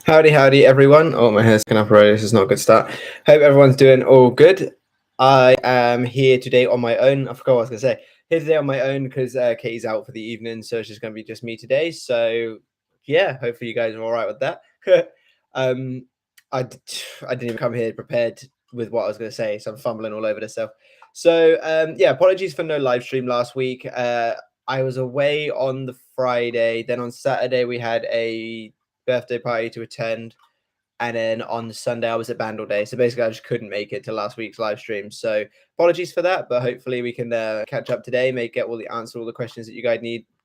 Howdy, everyone. Oh, my hair's coming up already. This is not a good start. Hope everyone's doing all good. I am here today on my own. I forgot what I was going to say. Here today on my own because Katie's out for the evening, so it's just going to be just me today. So, yeah, hopefully you guys are all right with that. um, I didn't even come here prepared with what I was going to say, so I'm fumbling all over this stuff. So, yeah, apologies for no live stream last week. I was away on the Friday. Then on Saturday, we had a birthday party to attend, and then on Sunday I was at Bandle Day, so basically I just couldn't make it to last week's live stream. So apologies for that, but hopefully we can catch up today, get all the questions that you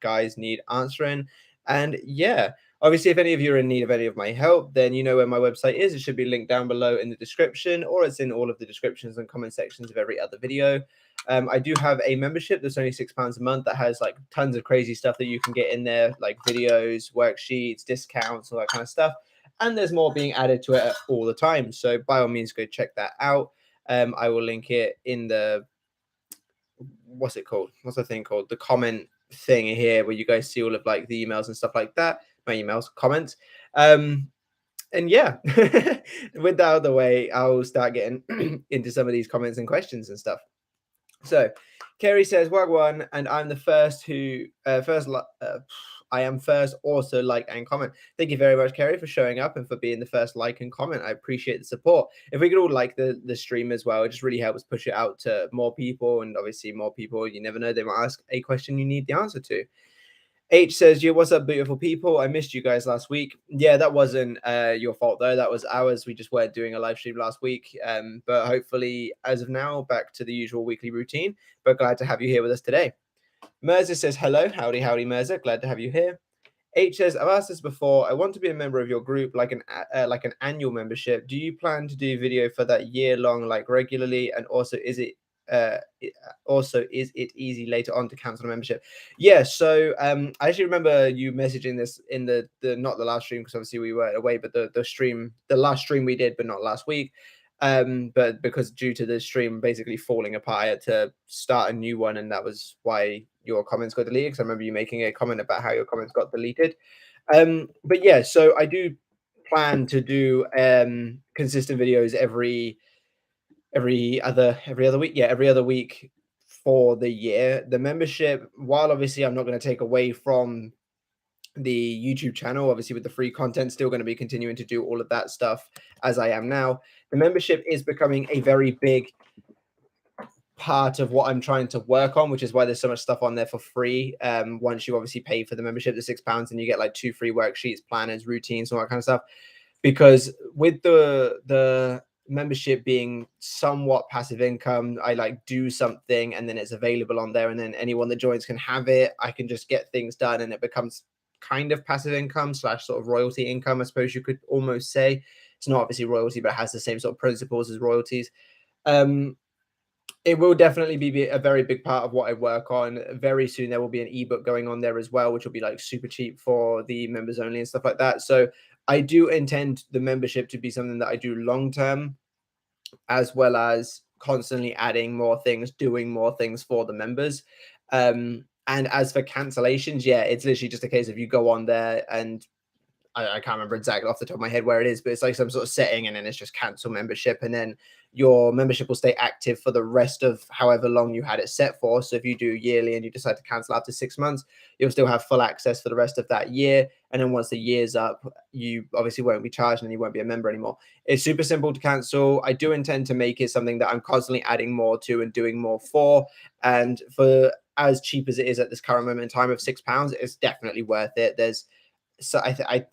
guys need answering. And yeah, obviously if any of you are in need of any of my help, then you know where my website is. It should be linked down below in the description, or it's in all of the descriptions and comment sections of every other video. I do have a membership that's only £6 a month that has like tons of crazy stuff that you can get in there, like videos, worksheets, discounts, all that kind of stuff. And there's more being added to it all the time. So by all means, go check that out. I will link it in the, what's it called? What's the thing called? The comment thing here where you guys see all of like the emails and stuff like that. My emails, comments. And yeah, with that out of the way, I'll start getting into some of these comments and questions and stuff. So, Kerry says, Wagwan, and I'm the first who, I am first also like and comment. Thank you very much, Kerry, for showing up and for being the first like and comment. I appreciate the support. If we could all like the stream as well, it just really helps push it out to more people. And obviously more people, you never know, they might ask a question you need the answer to. H says, "Yeah, what's up, beautiful people? I missed you guys last week." Yeah, that wasn't your fault though. That was ours. We just weren't doing a live stream last week. But hopefully, as of now, back to the usual weekly routine. But glad to have you here with us today. Mirza says, "Hello, howdy, Mirza. Glad to have you here." H says, "I've asked this before. I want to be a member of your group, like an annual membership. Do you plan to do video for that year long, like regularly? And also, is it easy later on to cancel a membership?" Yeah, so I actually remember you messaging this in the not the last stream, because obviously we were away, but the last stream we did, but not last week. But because due to the stream basically falling apart, I had to start a new one, and that was why your comments got deleted, because I remember you making a comment about how your comments got deleted. But yeah, so I do plan to do consistent videos every other week. Yeah, every other week for the year. The membership, while obviously I'm not going to take away from the YouTube channel, obviously with the free content, still going to be continuing to do all of that stuff as I am now. The membership is becoming a very big part of what I'm trying to work on, which is why there's so much stuff on there for free. Once you obviously pay for the membership, the £6, and you get like 2 free worksheets, planners, routines, all that kind of stuff. Because with the membership being somewhat passive income, I like do something and then it's available on there, and then anyone that joins can have it. I can just get things done, and it becomes kind of passive income / sort of royalty income, I suppose you could almost say. It's not obviously royalty, but it has the same sort of principles as royalties. It will definitely be a very big part of what I work on. Very soon there will be an ebook going on there as well, which will be like super cheap for the members only and stuff like that. So I do intend the membership to be something that I do long term, as well as constantly adding more things, doing more things for the members. And as for cancellations, yeah, it's literally just a case of you go on there, and I can't remember exactly off the top of my head where it is, but it's like some sort of setting, and then it's just cancel membership, and then your membership will stay active for the rest of however long you had it set for. So if you do yearly and you decide to cancel after 6 months, you'll still have full access for the rest of that year. And then once the year's up, you obviously won't be charged and you won't be a member anymore. It's super simple to cancel. I do intend to make it something that I'm constantly adding more to and doing more for. And for as cheap as it is at this current moment in time of £6, it's definitely worth it. So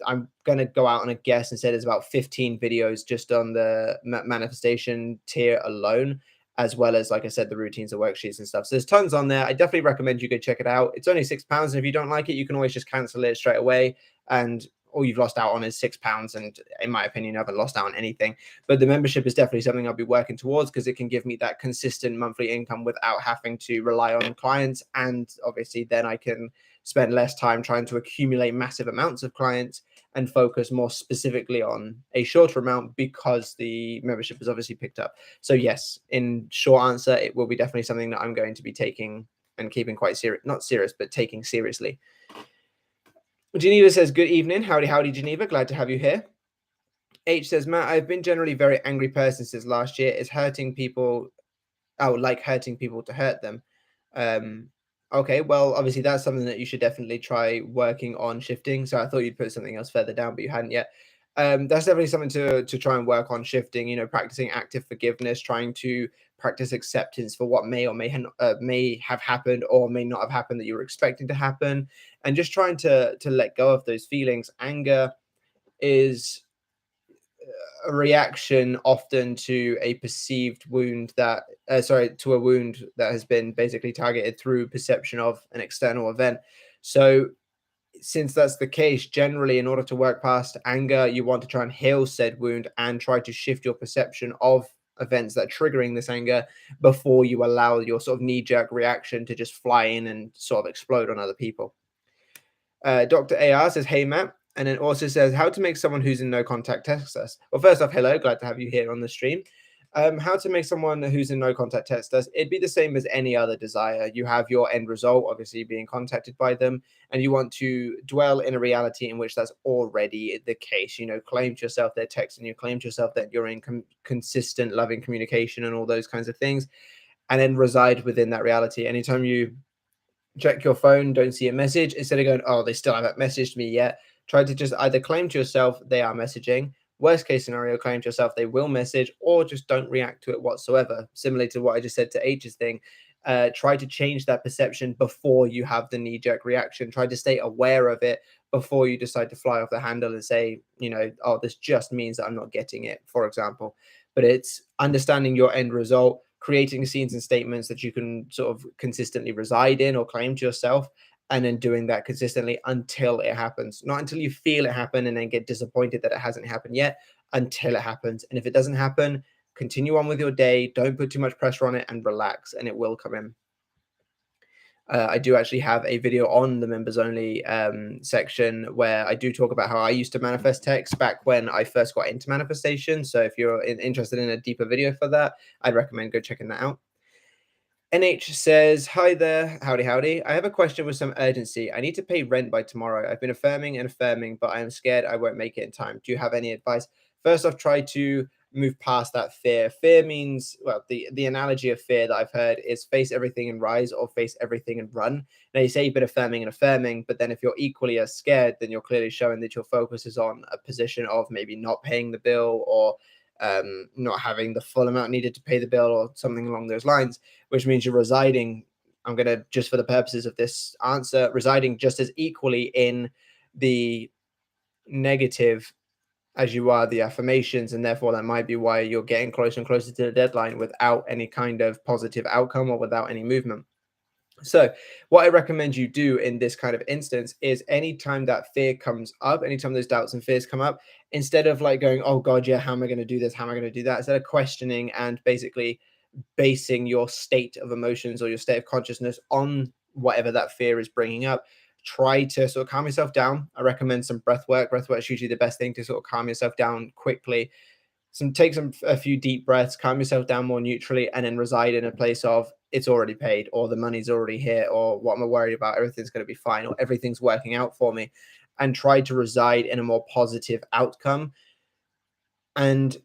I'm going to go out on a guess and say there's about 15 videos just on the manifestation tier alone, as well as, like I said, the routines, the worksheets and stuff. So there's tons on there. I definitely recommend you go check it out. It's only £6. And if you don't like it, you can always just cancel it straight away. And all you've lost out on is £6. And in my opinion, I haven't lost out on anything. But the membership is definitely something I'll be working towards, because it can give me that consistent monthly income without having to rely on clients. And obviously then I can spend less time trying to accumulate massive amounts of clients and focus more specifically on a shorter amount, because the membership is obviously picked up. So yes, in short answer, it will be definitely something that I'm going to be taking and keeping quite serious, not serious, but taking seriously. Geneva says, good evening. Howdy, howdy, Geneva. Glad to have you here. H says, Matt, I've been generally a very angry person since last year. Is hurting people, like hurting people to hurt them. Um, okay, well, obviously that's something that you should definitely try working on shifting. So I thought you'd put something else further down, but you hadn't yet. That's definitely something to try and work on shifting, practicing active forgiveness, trying to practice acceptance for what may or may have happened or may not have happened that you were expecting to happen, and just trying to let go of those feelings. Anger is a reaction often to a perceived wound that to a wound that has been basically targeted through perception of an external event. So since that's the case, generally in order to work past anger, you want to try and heal said wound and try to shift your perception of events that are triggering this anger before you allow your sort of knee-jerk reaction to just fly in and sort of explode on other people. Dr. AR says, hey, Matt. And then also says, how to make someone who's in no contact text us. Well, first off, hello. Glad to have you here on the stream. How to make someone who's in no contact text us. It'd be the same as any other desire. You have your end result, obviously being contacted by them, and you want to dwell in a reality in which that's already the case. Claim to yourself they're texting you, claim to yourself that you're in consistent, loving communication and all those kinds of things, and then reside within that reality. Anytime you check your phone, don't see a message, instead of going, oh, they still haven't messaged me yet, try to just either claim to yourself they are messaging. Worst case scenario, claim to yourself they will message, or just don't react to it whatsoever. Similarly to what I just said to H's thing, try to change that perception before you have the knee-jerk reaction. Try to stay aware of it before you decide to fly off the handle and say, oh, this just means that I'm not getting it, for example. But it's understanding your end result, creating scenes and statements that you can sort of consistently reside in or claim to yourself, and then doing that consistently until it happens. Not until you feel it happen and then get disappointed that it hasn't happened yet, until it happens. And if it doesn't happen, continue on with your day. Don't put too much pressure on it and relax, and it will come in. I do actually have a video on the members only section where I do talk about how I used to manifest text back when I first got into manifestation. So if you're interested in a deeper video for that, I'd recommend go checking that out. NH says, hi there, howdy, howdy. I have a question with some urgency. I need to pay rent by tomorrow. I've been affirming and affirming, but I am scared I won't make it in time. Do you have any advice? First off, try to move past that fear. Fear means, well, the analogy of fear that I've heard is face everything and rise, or face everything and run. Now, you say you've been affirming and affirming, but then if you're equally as scared, then you're clearly showing that your focus is on a position of maybe not paying the bill, or not having the full amount needed to pay the bill, or something along those lines, which means you're residing, I'm going to, just for the purposes of this answer, residing just as equally in the negative as you are the affirmations. And therefore, that might be why you're getting closer and closer to the deadline without any kind of positive outcome or without any movement. So what I recommend you do in this kind of instance is anytime that fear comes up, anytime those doubts and fears come up, instead of like going, oh God, yeah, how am I going to do this? How am I going to do that? Instead of questioning and basically basing your state of emotions or your state of consciousness on whatever that fear is bringing up, try to sort of calm yourself down. I recommend some breath work. Breath work is usually the best thing to sort of calm yourself down quickly. Take a few deep breaths, calm yourself down more neutrally, and then reside in a place of it's already paid, or the money's already here, or what am I worried about? Everything's going to be fine, or everything's working out for me. And try to reside in a more positive outcome. And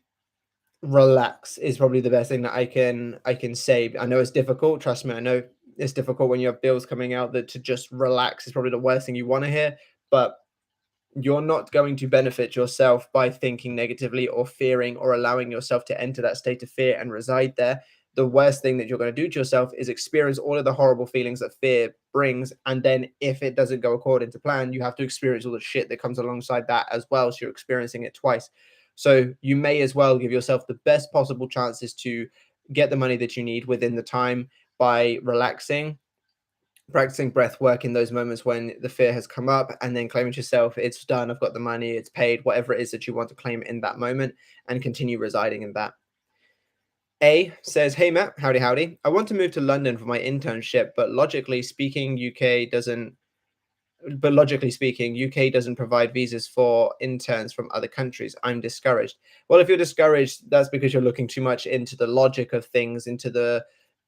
relax is probably the best thing that I can say. I know it's difficult. Trust me, I know it's difficult when you have bills coming out, that to just relax is probably the worst thing you want to hear. But you're not going to benefit yourself by thinking negatively or fearing or allowing yourself to enter that state of fear and reside there. The worst thing that you're going to do to yourself is experience all of the horrible feelings that fear brings. And then if it doesn't go according to plan, you have to experience all the shit that comes alongside that as well. So you're experiencing it twice. So you may as well give yourself the best possible chances to get the money that you need within the time by relaxing, practicing breath work in those moments when the fear has come up, and then claiming to yourself, it's done, I've got the money, it's paid, whatever it is that you want to claim in that moment, and continue residing in that. A says, hey Matt, howdy, howdy. I want to move to London for my internship, but logically speaking, UK doesn't provide visas for interns from other countries. I'm discouraged. Well, if you're discouraged, that's because you're looking too much into the logic of things, into the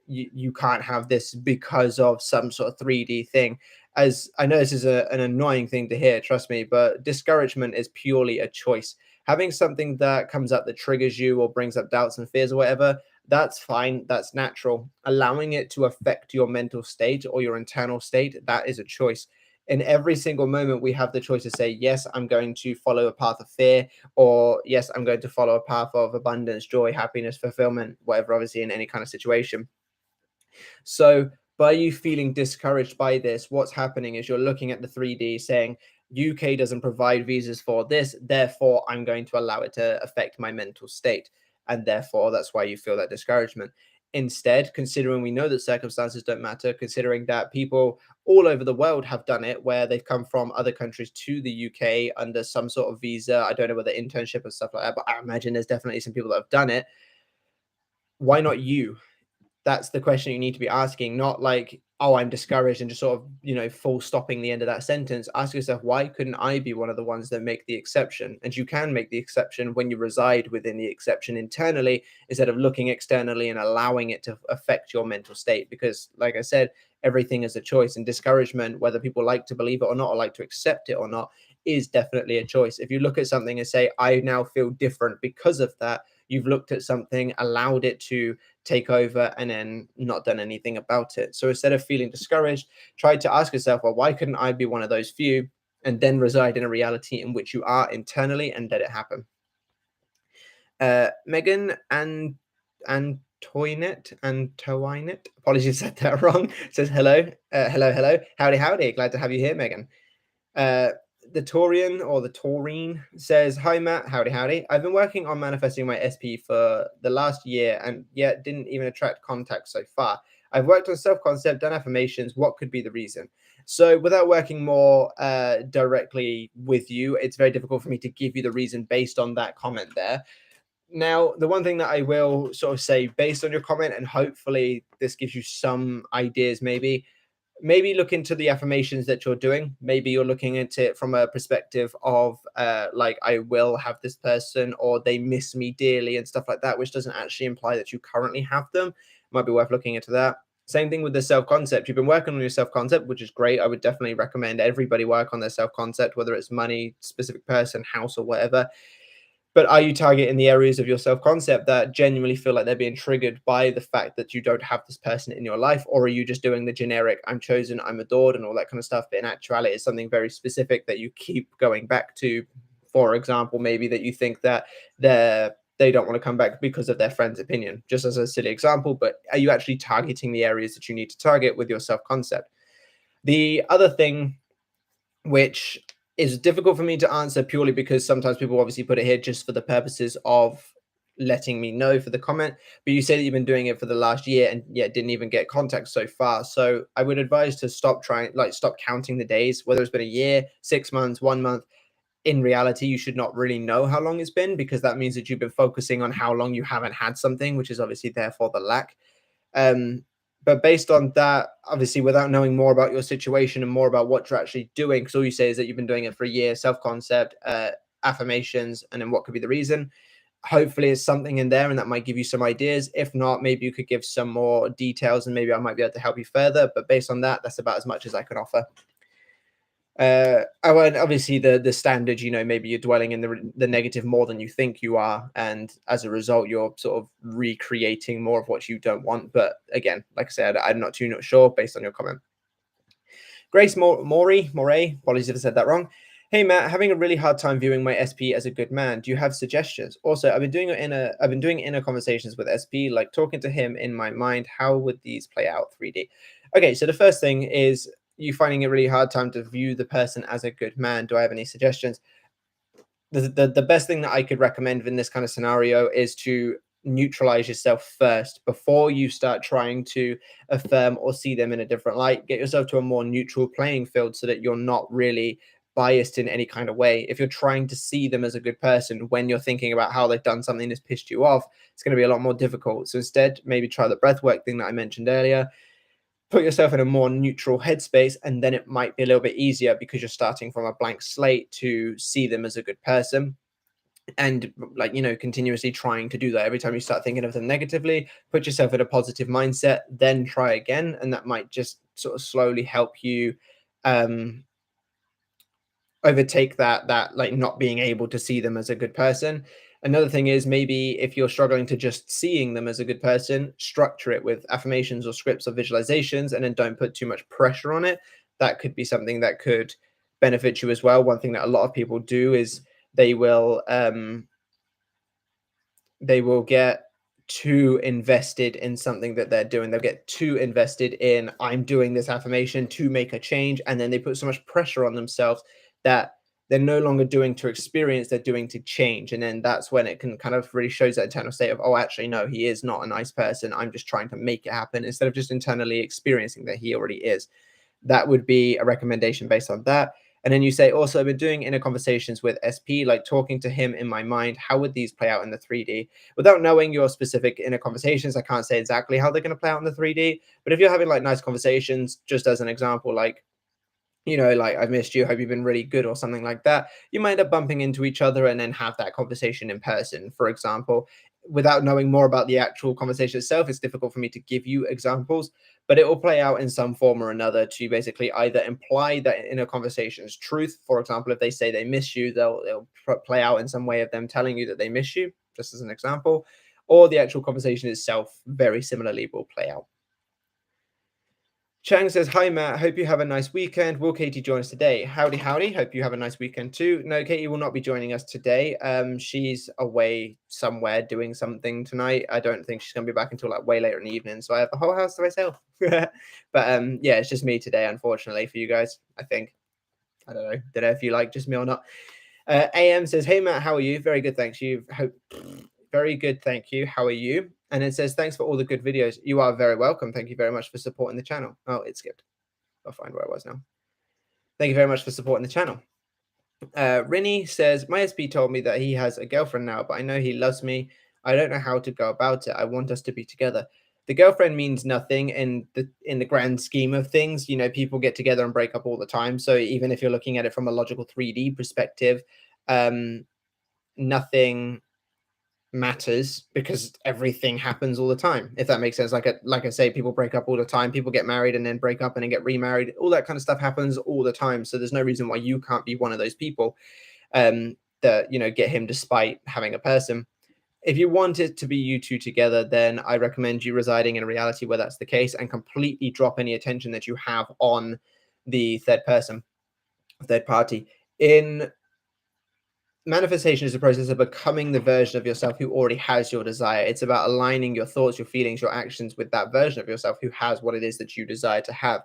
you can't have this because of some sort of 3D thing. as I know this is an annoying thing to hear, trust me, but discouragement is purely a choice. Having something that comes up that triggers you or brings up doubts and fears or whatever, that's fine. That's natural. Allowing it to affect your mental state or your internal state, that is a choice. In every single moment, we have the choice to say, yes, I'm going to follow a path of fear, or yes, I'm going to follow a path of abundance, joy, happiness, fulfillment, whatever, obviously, in any kind of situation. So by you feeling discouraged by this, what's happening is you're looking at the 3D saying, UK doesn't provide visas for this, therefore I'm going to allow it to affect my mental state. And therefore, that's why you feel that discouragement. Instead, considering we know that circumstances don't matter, considering that people all over the world have done it, where they've come from other countries to the UK under some sort of visa. I don't know whether internship or stuff like that, but I imagine there's definitely some people that have done it. Why not you? That's the question you need to be asking, not like, oh, I'm discouraged and just sort of, full stopping the end of that sentence. Ask yourself, why couldn't I be one of the ones that make the exception? And you can make the exception when you reside within the exception internally instead of looking externally and allowing it to affect your mental state. Because, like I said, everything is a choice, and discouragement, whether people like to believe it or not, or like to accept it or not, is definitely a choice. If you look at something and say, I now feel different because of that, you've looked at something, allowed it to take over, and then not done anything about it. So instead of feeling discouraged, try to ask yourself, well, why couldn't I be one of those few? And then reside in a reality in which you are internally and let it happen. Megan and Antoinette, apologies if I said that wrong, says hello. Hello. Howdy. Glad to have you here, Megan. Uh, the Taurian or the Taurine says, hi, Matt. Howdy. I've been working on manifesting my SP for the last year and yet didn't even attract contacts so far. I've worked on self-concept, done affirmations. What could be the reason? So without working more directly with you, it's very difficult for me to give you the reason based on that comment there. Now, the one thing that I will sort of say based on your comment, and hopefully this gives you some ideas, maybe look into the affirmations that you're doing. Maybe you're looking at it from a perspective of like, I will have this person, or they miss me dearly and stuff like that, which doesn't actually imply that you currently have them. Might be worth looking into that. Same thing with the self-concept. You've been working on your self-concept, which is great. I would definitely recommend everybody work on their self-concept, whether it's money, specific person, house, or whatever. But are you targeting the areas of your self-concept that genuinely feel like they're being triggered by the fact that you don't have this person in your life? Or are you just doing the generic, I'm chosen, I'm adored, and all that kind of stuff? But in actuality, it's something very specific that you keep going back to. For example, maybe that you think that they don't want to come back because of their friend's opinion, just as a silly example. But are you actually targeting the areas that you need to target with your self-concept? The other thing, which is difficult for me to answer purely because sometimes people obviously put it here just for the purposes of letting me know for the comment, but you say that you've been doing it for the last year and yet didn't even get contact so far. So I would advise to stop counting the days, whether it's been a year, 6 months, 1 month. In reality, you should not really know how long it's been, because that means that you've been focusing on how long you haven't had something, which is obviously therefore the lack. Um, but based on that, obviously, without knowing more about your situation and more about what you're actually doing, because all you say is that you've been doing it for a year, self-concept, affirmations, and then what could be the reason. Hopefully it's something in there and that might give you some ideas. If not, maybe you could give some more details and maybe I might be able to help you further. But based on that, that's about as much as I can offer. Obviously the standard, maybe you're dwelling in the negative more than you think you are, and as a result you're sort of recreating more of what you don't want. But again, like I said, I'm not sure based on your comment. Grace Moray, apologies if I said that wrong. Hey Matt, having a really hard time viewing my SP as a good man. Do you have suggestions? Also, I've been doing inner conversations with SP, like talking to him in my mind. How would these play out 3D? Okay, so the first thing is you finding it really hard time to view the person as a good man. Do I have any suggestions? The best thing that I could recommend in this kind of scenario is to neutralize yourself first before you start trying to affirm or see them in a different light. Get yourself to a more neutral playing field so that you're not really biased in any kind of way. If you're trying to see them as a good person when you're thinking about how they've done something that's pissed you off, it's going to be a lot more difficult. So instead, maybe try the breathwork thing that I mentioned earlier. Put yourself in a more neutral headspace, and then it might be a little bit easier because you're starting from a blank slate to see them as a good person. And continuously trying to do that. Every time you start thinking of them negatively, put yourself in a positive mindset, then try again, and that might just sort of slowly help you overtake that like not being able to see them as a good person. Another thing is, maybe if you're struggling to just seeing them as a good person, structure it with affirmations or scripts or visualizations, and then don't put too much pressure on it. That could be something that could benefit you as well. One thing that a lot of people do is they will get too invested in something that they're doing. They'll get too invested in, I'm doing this affirmation to make a change. And then they put so much pressure on themselves that they're no longer doing to experience, they're doing to change. And then that's when it can kind of really shows that internal state of, oh, actually, no, he is not a nice person. I'm just trying to make it happen instead of just internally experiencing that he already is. That would be a recommendation based on that. And then you say, also, I've been doing inner conversations with SP, like talking to him in my mind. How would these play out in the 3D? Without knowing your specific inner conversations, I can't say exactly how they're going to play out in the 3D. But if you're having like nice conversations, just as an example, like, you know, like, I've missed you, hope you've been really good, or something like that, you might end up bumping into each other and then have that conversation in person, for example. Without knowing more about the actual conversation itself, it's difficult for me to give you examples, but it will play out in some form or another to basically either imply that in a conversation's truth. For example, if they say they miss you, they'll play out in some way of them telling you that they miss you, just as an example, or the actual conversation itself very similarly will play out. Chang says, hi, Matt. Hope you have a nice weekend. Will Katie join us today? Howdy, howdy. Hope you have a nice weekend too. No, Katie will not be joining us today. She's away somewhere doing something tonight. I don't think she's going to be back until like way later in the evening. So I have the whole house to myself. But yeah, it's just me today, unfortunately, for you guys, I think. I don't know. Don't know if you like just me or not. AM says, hey, Matt, how are you? Very good, thanks. Very good, thank you. How are you? And it says, thanks for all the good videos. You are very welcome. Thank you very much for supporting the channel. Oh, it skipped. I'll find where I was now. Thank you very much for supporting the channel. Rinny says, my SP told me that he has a girlfriend now, but I know he loves me. I don't know how to go about it. I want us to be together. The girlfriend means nothing in the grand scheme of things. You know, people get together and break up all the time. So even if you're looking at it from a logical 3D perspective, nothing matters because everything happens all the time, if that makes sense. Like I say, people break up all the time, people get married and then break up and then get remarried, all that kind of stuff happens all the time. So there's no reason why you can't be one of those people that, you know, get him despite having a person. If you want it to be you two together, then I recommend you residing in a reality where that's the case and completely drop any attention that you have on the third person, third party. In manifestation is a process of becoming the version of yourself who already has your desire. It's about aligning your thoughts, your feelings, your actions with that version of yourself who has what it is that you desire to have.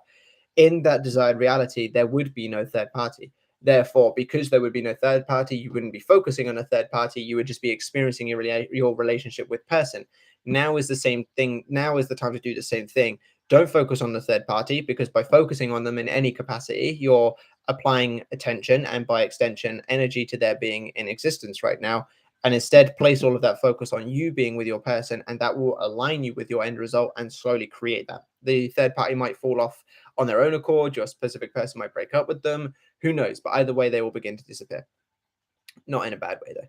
In that desired reality, there would be no third party. Therefore, because there would be no third party, you wouldn't be focusing on a third party. You would just be experiencing your relationship with person. Now is the same thing. Now is the time to do the same thing. Don't focus on the third party, because by focusing on them in any capacity, you're applying attention and by extension energy to their being in existence right now. And instead place all of that focus on you being with your person, and that will align you with your end result and slowly create that. The third party might fall off on their own accord, your specific person might break up with them, who knows, but either way they will begin to disappear. Not in a bad way though.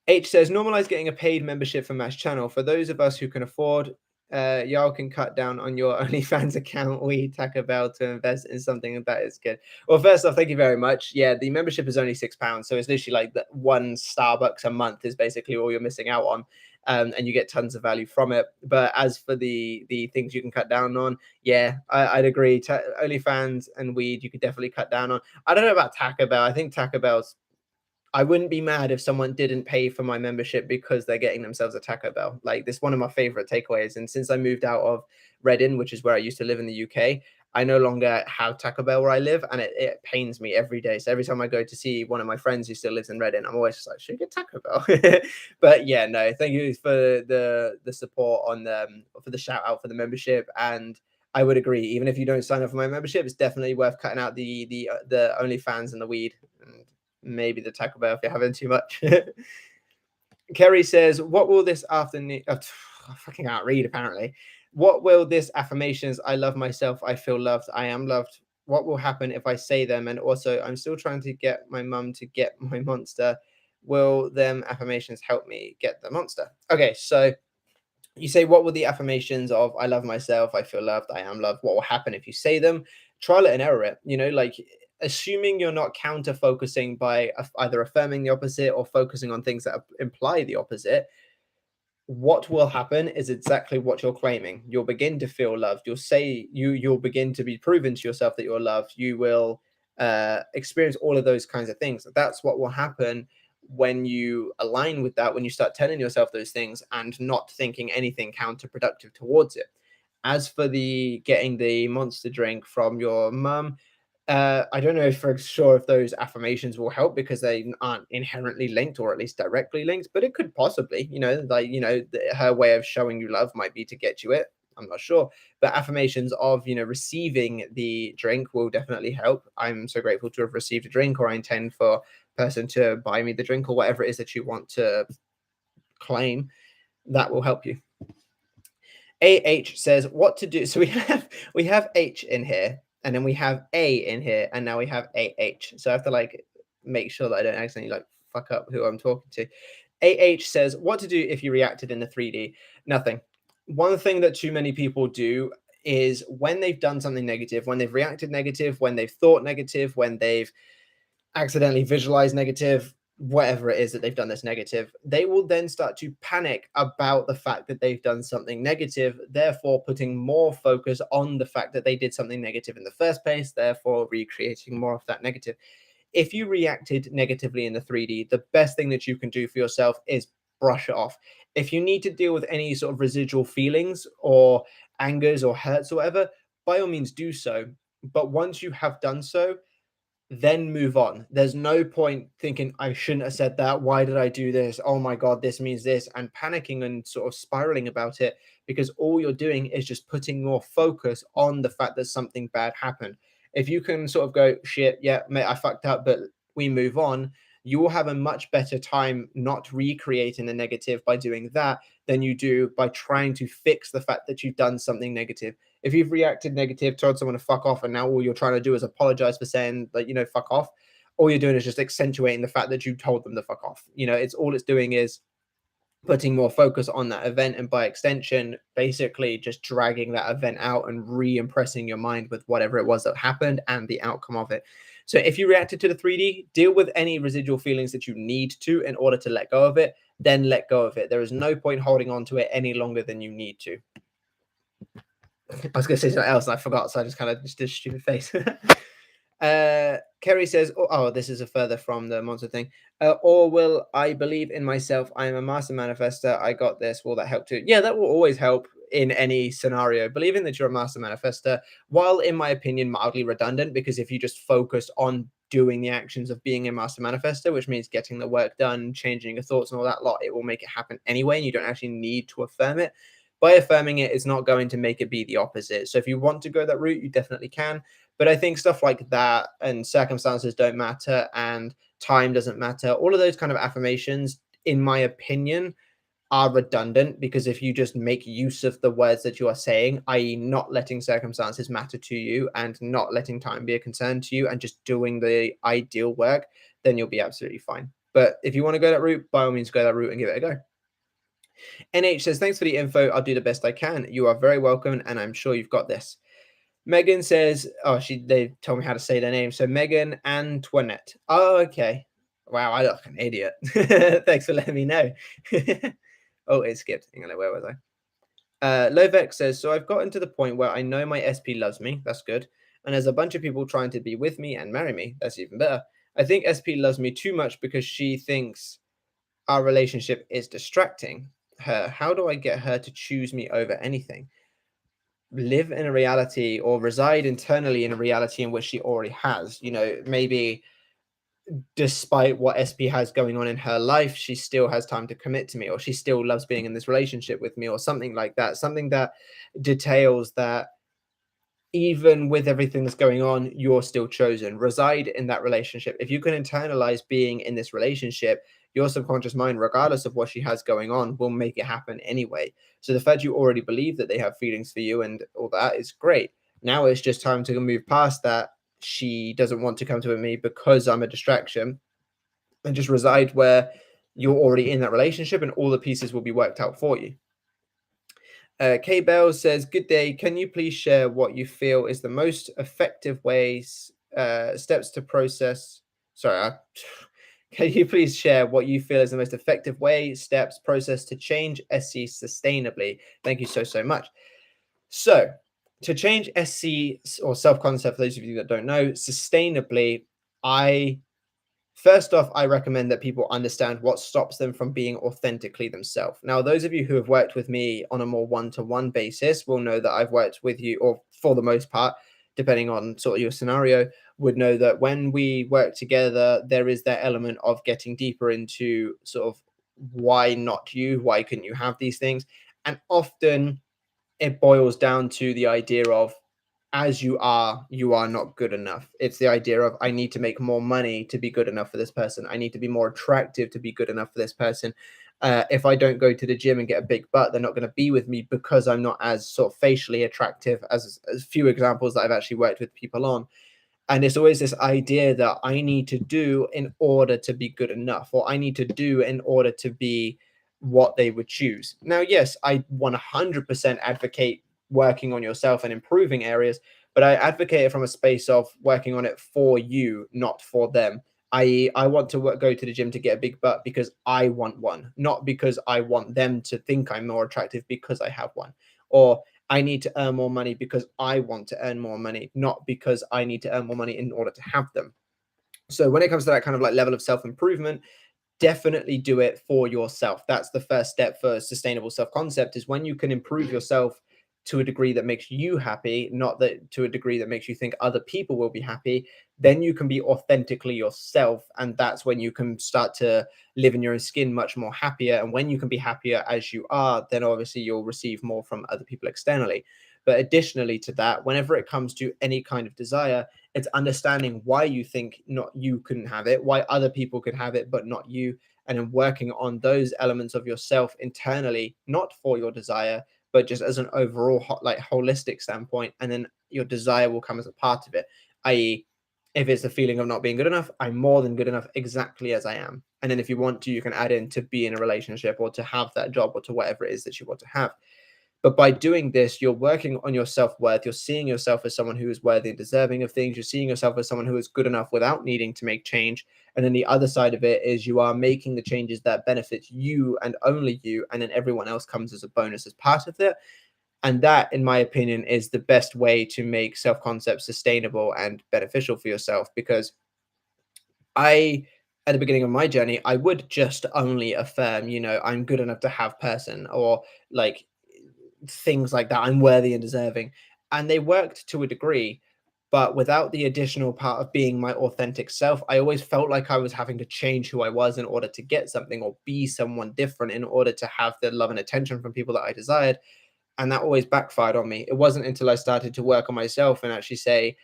H says, normalize getting a paid membership for Mash Channel. For those of us who can afford, y'all can cut down on your OnlyFans account. We Taco Bell to invest in something that is good. Well, first off, thank you very much. Yeah, the membership is only £6, so it's literally like that one Starbucks a month is basically all you're missing out on, and you get tons of value from it. But as for the things you can cut down on, yeah, I'd agree. OnlyFans and weed, you could definitely cut down on. I don't know about Taco Bell. I think Taco Bell's, I wouldn't be mad if someone didn't pay for my membership because they're getting themselves a Taco Bell. Like, this one of my favorite takeaways. And since I moved out of Reading, which is where I used to live in the UK, I no longer have Taco Bell where I live, and it pains me every day. So every time I go to see one of my friends who still lives in Reading, I'm always just like, should I get Taco Bell? But yeah, no, thank you for the support on for the shout out for the membership. And I would agree, even if you don't sign up for my membership, it's definitely worth cutting out the OnlyFans and the weed. And maybe the Taco Bell if you're having too much. Kerry says, what will this afternoon... I fucking can't read, apparently. What will this affirmations, I love myself, I feel loved, I am loved, what will happen if I say them? And also, I'm still trying to get my mum to get my monster. Will them affirmations help me get the monster? Okay, so you say, what will the affirmations of I love myself, I feel loved, I am loved, what will happen if you say them? trial it and error it, like assuming you're not counter focusing by either affirming the opposite or focusing on things that imply the opposite. What will happen is exactly what you're claiming. You'll begin to feel loved. You'll begin to be proven to yourself that you're loved. You will experience all of those kinds of things. That's what will happen when you align with that, when you start telling yourself those things and not thinking anything counterproductive towards it. As for the getting the monster drink from your mum, I don't know for sure if those affirmations will help because they aren't inherently linked or at least directly linked, but it could possibly, her way of showing you love might be to get you it. I'm not sure, but affirmations of, receiving the drink will definitely help. I'm so grateful to have received a drink, or I intend for a person to buy me the drink, or whatever it is that you want to claim. That will help you. AH says what to do. So we have H in here, and then we have A in here, and now we have AH. So I have to make sure that I don't accidentally fuck up who I'm talking to. AH says what to do if you reacted in the 3D. Nothing. One thing that too many people do is when they've done something negative, when they've reacted negative, when they've thought negative, when they've accidentally visualized negative, whatever it is that they've done that's negative, they will then start to panic about the fact that they've done something negative, therefore putting more focus on the fact that they did something negative in the first place, therefore recreating more of that negative. If you reacted negatively in the 3D, the best thing that you can do for yourself is brush it off. If you need to deal with any sort of residual feelings or angers or hurts or whatever, by all means do so. But once you have done so, then move on. There's no point thinking, I shouldn't have said that. Why did I do this? Oh my God, this means this, and panicking and sort of spiraling about it, because all you're doing is just putting more focus on the fact that something bad happened. If you can sort of go, shit, yeah, mate, I fucked up, but we move on, you will have a much better time not recreating the negative by doing that than you do by trying to fix the fact that you've done something negative. If you've reacted negative, told someone to fuck off, and now all you're trying to do is apologize for saying fuck off, all you're doing is just accentuating the fact that you told them to fuck off. It's doing is putting more focus on that event, and by extension, basically just dragging that event out and re-impressing your mind with whatever it was that happened and the outcome of it. So if you reacted to the 3D, deal with any residual feelings that you need to in order to let go of it, then let go of it. There is no point holding on to it any longer than you need to. I was going to say something else and I forgot, so I just kind of just did a stupid face. Kerry says, this is a further from the monster thing. Or will I believe in myself? I am a master manifester. I got this. Will that help too? Yeah, that will always help in any scenario. Believing that you're a master manifester, while in my opinion mildly redundant, because if you just focus on doing the actions of being a master manifester, which means getting the work done, changing your thoughts and all that lot, it will make it happen anyway, and you don't actually need to affirm it. By affirming it, it's not going to make it be the opposite. So if you want to go that route, you definitely can. But I think stuff like that, and circumstances don't matter, and time doesn't matter, all of those kind of affirmations, in my opinion, are redundant, because if you just make use of the words that you are saying, i.e. not letting circumstances matter to you and not letting time be a concern to you and just doing the ideal work, then you'll be absolutely fine. But if you want to go that route, by all means go that route and give it a go. NH says, thanks for the info. I'll do the best I can. You are very welcome, and I'm sure you've got this. Megan says, they told me how to say their name. So Megan Antoinette. Oh, okay. Wow, I look like an idiot. Thanks for letting me know. Oh, it skipped. Hang on, where was I? Lovek says, so I've gotten to the point where I know my SP loves me. That's good. And there's a bunch of people trying to be with me and marry me. That's even better. I think SP loves me too much because she thinks our relationship is distracting her. How do I get her to choose me over anything? Live in a reality, or reside internally in a reality in which she already has. Maybe despite what SP has going on in her life, she still has time to commit to me, or she still loves being in this relationship with me, or something like that. Something that details that even with everything that's going on, you're still chosen. Reside in that relationship. If you can internalize being in this relationship, your subconscious mind, regardless of what she has going on, will make it happen anyway. So the fact you already believe that they have feelings for you and all that is great. Now it's just time to move past that. She doesn't want to come to me because I'm a distraction, and just reside where you're already in that relationship and all the pieces will be worked out for you. K Bell says, "Good day. Can you please share what you feel is the most effective ways steps to process?" Sorry, can you please share what you feel is the most effective way, steps, process to change SC sustainably? Thank you so much. So, to change SC or self concept, for those of you that don't know, sustainably, I first off, I recommend that people understand what stops them from being authentically themselves. Now, those of you who have worked with me on a more one-to-one basis will know that I've worked with you, or for the most part, depending on sort of your scenario, would know that when we work together, there is that element of getting deeper into sort of why not you, why couldn't you have these things, and often it boils down to the idea of as you are not good enough. It's the idea of I need to make more money to be good enough for this person. I need to be more attractive to be good enough for this person. If I don't go to the gym and get a big butt, they're not going to be with me because I'm not as sort of facially attractive as few examples that I've actually worked with people on. And it's always this idea that I need to do in order to be good enough, or I need to do in order to be what they would choose. Now, yes, I 100% advocate working on yourself and improving areas, but I advocate it from a space of working on it for you, not for them. I.e., I want to go to the gym to get a big butt because I want one, not because I want them to think I'm more attractive because I have one. Or I need to earn more money because I want to earn more money, not because I need to earn more money in order to have them. So when it comes to that kind of like level of self-improvement, definitely do it for yourself. That's the first step for sustainable self-concept is when you can improve yourself to a degree that makes you happy, not that to a degree that makes you think other people will be happy, then you can be authentically yourself. And that's when you can start to live in your own skin much more happier. And when you can be happier as you are, then obviously you'll receive more from other people externally. But additionally to that, whenever it comes to any kind of desire, it's understanding why you think not you couldn't have it, why other people could have it, but not you. And then working on those elements of yourself internally, not for your desire, but just as an overall like holistic standpoint. And then your desire will come as a part of it, i.e., if it's the feeling of not being good enough, I'm more than good enough exactly as I am. And then if you want to, you can add in to be in a relationship or to have that job or to whatever it is that you want to have. But by doing this, you're working on your self worth. You're seeing yourself as someone who is worthy and deserving of things. You're seeing yourself as someone who is good enough without needing to make change. And then the other side of it is you are making the changes that benefit you and only you. And then everyone else comes as a bonus as part of it. And that, in my opinion, is the best way to make self concept sustainable and beneficial for yourself. Because at the beginning of my journey, I would just only affirm, I'm good enough to have person or like things like that. I'm worthy and deserving. And they worked to a degree, but without the additional part of being my authentic self, I always felt like I was having to change who I was in order to get something or be someone different in order to have the love and attention from people that I desired. And that always backfired on me. It wasn't until I started to work on myself and actually say,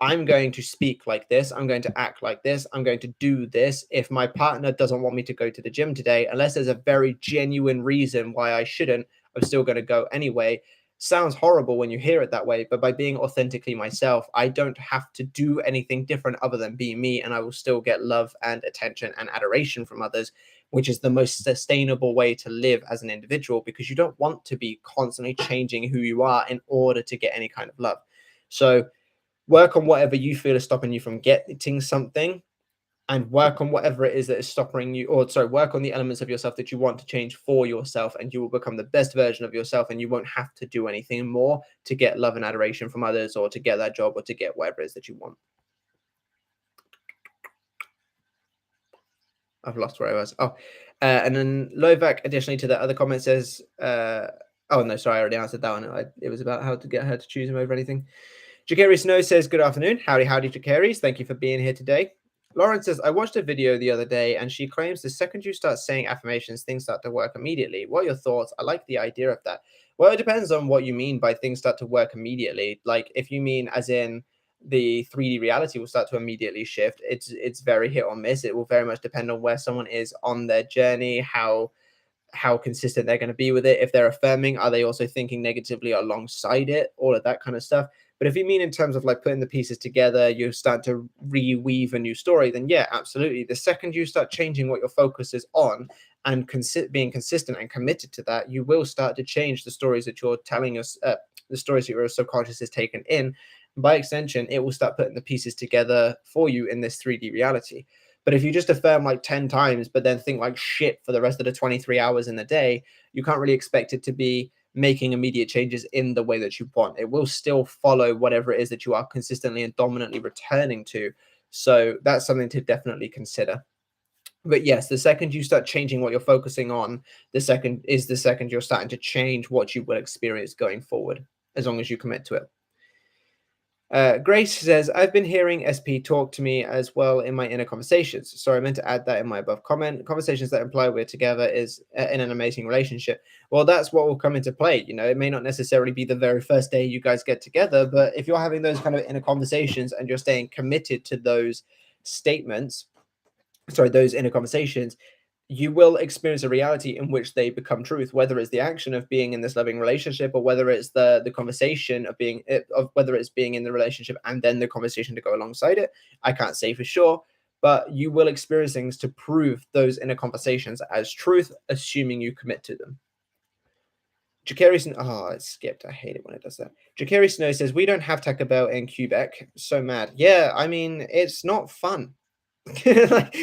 I'm going to speak like this. I'm going to act like this. I'm going to do this. If my partner doesn't want me to go to the gym today, unless there's a very genuine reason why I shouldn't, I'm still going to go anyway. Sounds horrible when you hear it that way, but by being authentically myself, I don't have to do anything different other than be me, and I will still get love and attention and adoration from others, which is the most sustainable way to live as an individual because you don't want to be constantly changing who you are in order to get any kind of love. So, work on whatever you feel is stopping you from getting something and work on whatever it is that is stopping you, or sorry, work on the elements of yourself that you want to change for yourself, and you will become the best version of yourself, and you won't have to do anything more to get love and adoration from others or to get that job or to get whatever it is that you want. I've lost where I was. And then Lovac, additionally to that other comment, says, oh no, sorry, I already answered that one. It was about how to get her to choose him over anything. Jakari Snow says, good afternoon. Howdy, Jakaris. Thank you for being here today. Lauren says, I watched a video the other day and she claims the second you start saying affirmations, things start to work immediately. What are your thoughts? I like the idea of that. Well, it depends on what you mean by things start to work immediately. Like if you mean as in the 3D reality will start to immediately shift, it's very hit or miss. It will very much depend on where someone is on their journey, how consistent they're going to be with it. If they're affirming, are they also thinking negatively alongside it? All of that kind of stuff. But if you mean in terms of like putting the pieces together, you start to reweave a new story, then yeah, absolutely. The second you start changing what your focus is on and being consistent and committed to that, you will start to change the stories that you're telling us, the stories that your subconscious has taken in. By extension, it will start putting the pieces together for you in this 3D reality. But if you just affirm like 10 times, but then think like shit for the rest of the 23 hours in the day, you can't really expect it to be making immediate changes in the way that you want. It will still follow whatever it is that you are consistently and dominantly returning to. So that's something to definitely consider. But yes, the second you start changing what you're focusing on, the second you're starting to change what you will experience going forward, as long as you commit to it. Grace says, I've been hearing SP talk to me as well in my inner conversations. Sorry, I meant to add that in my above comment. Conversations that imply we're together is in an amazing relationship. Well, that's what will come into play. You know, it may not necessarily be the very first day you guys get together, but if you're having those kind of inner conversations and you're staying committed to those statements, those inner conversations, you will experience a reality in which they become truth, whether it's the action of being in this loving relationship or whether it's the conversation of whether it's being in the relationship and then the conversation to go alongside it. I can't say for sure, but you will experience things to prove those inner conversations as truth, assuming you commit to them. It skipped. I hate it when it does that. Jacari Snow says, we don't have Taco Bell in Quebec. So mad. Yeah, I mean, it's not fun. Like,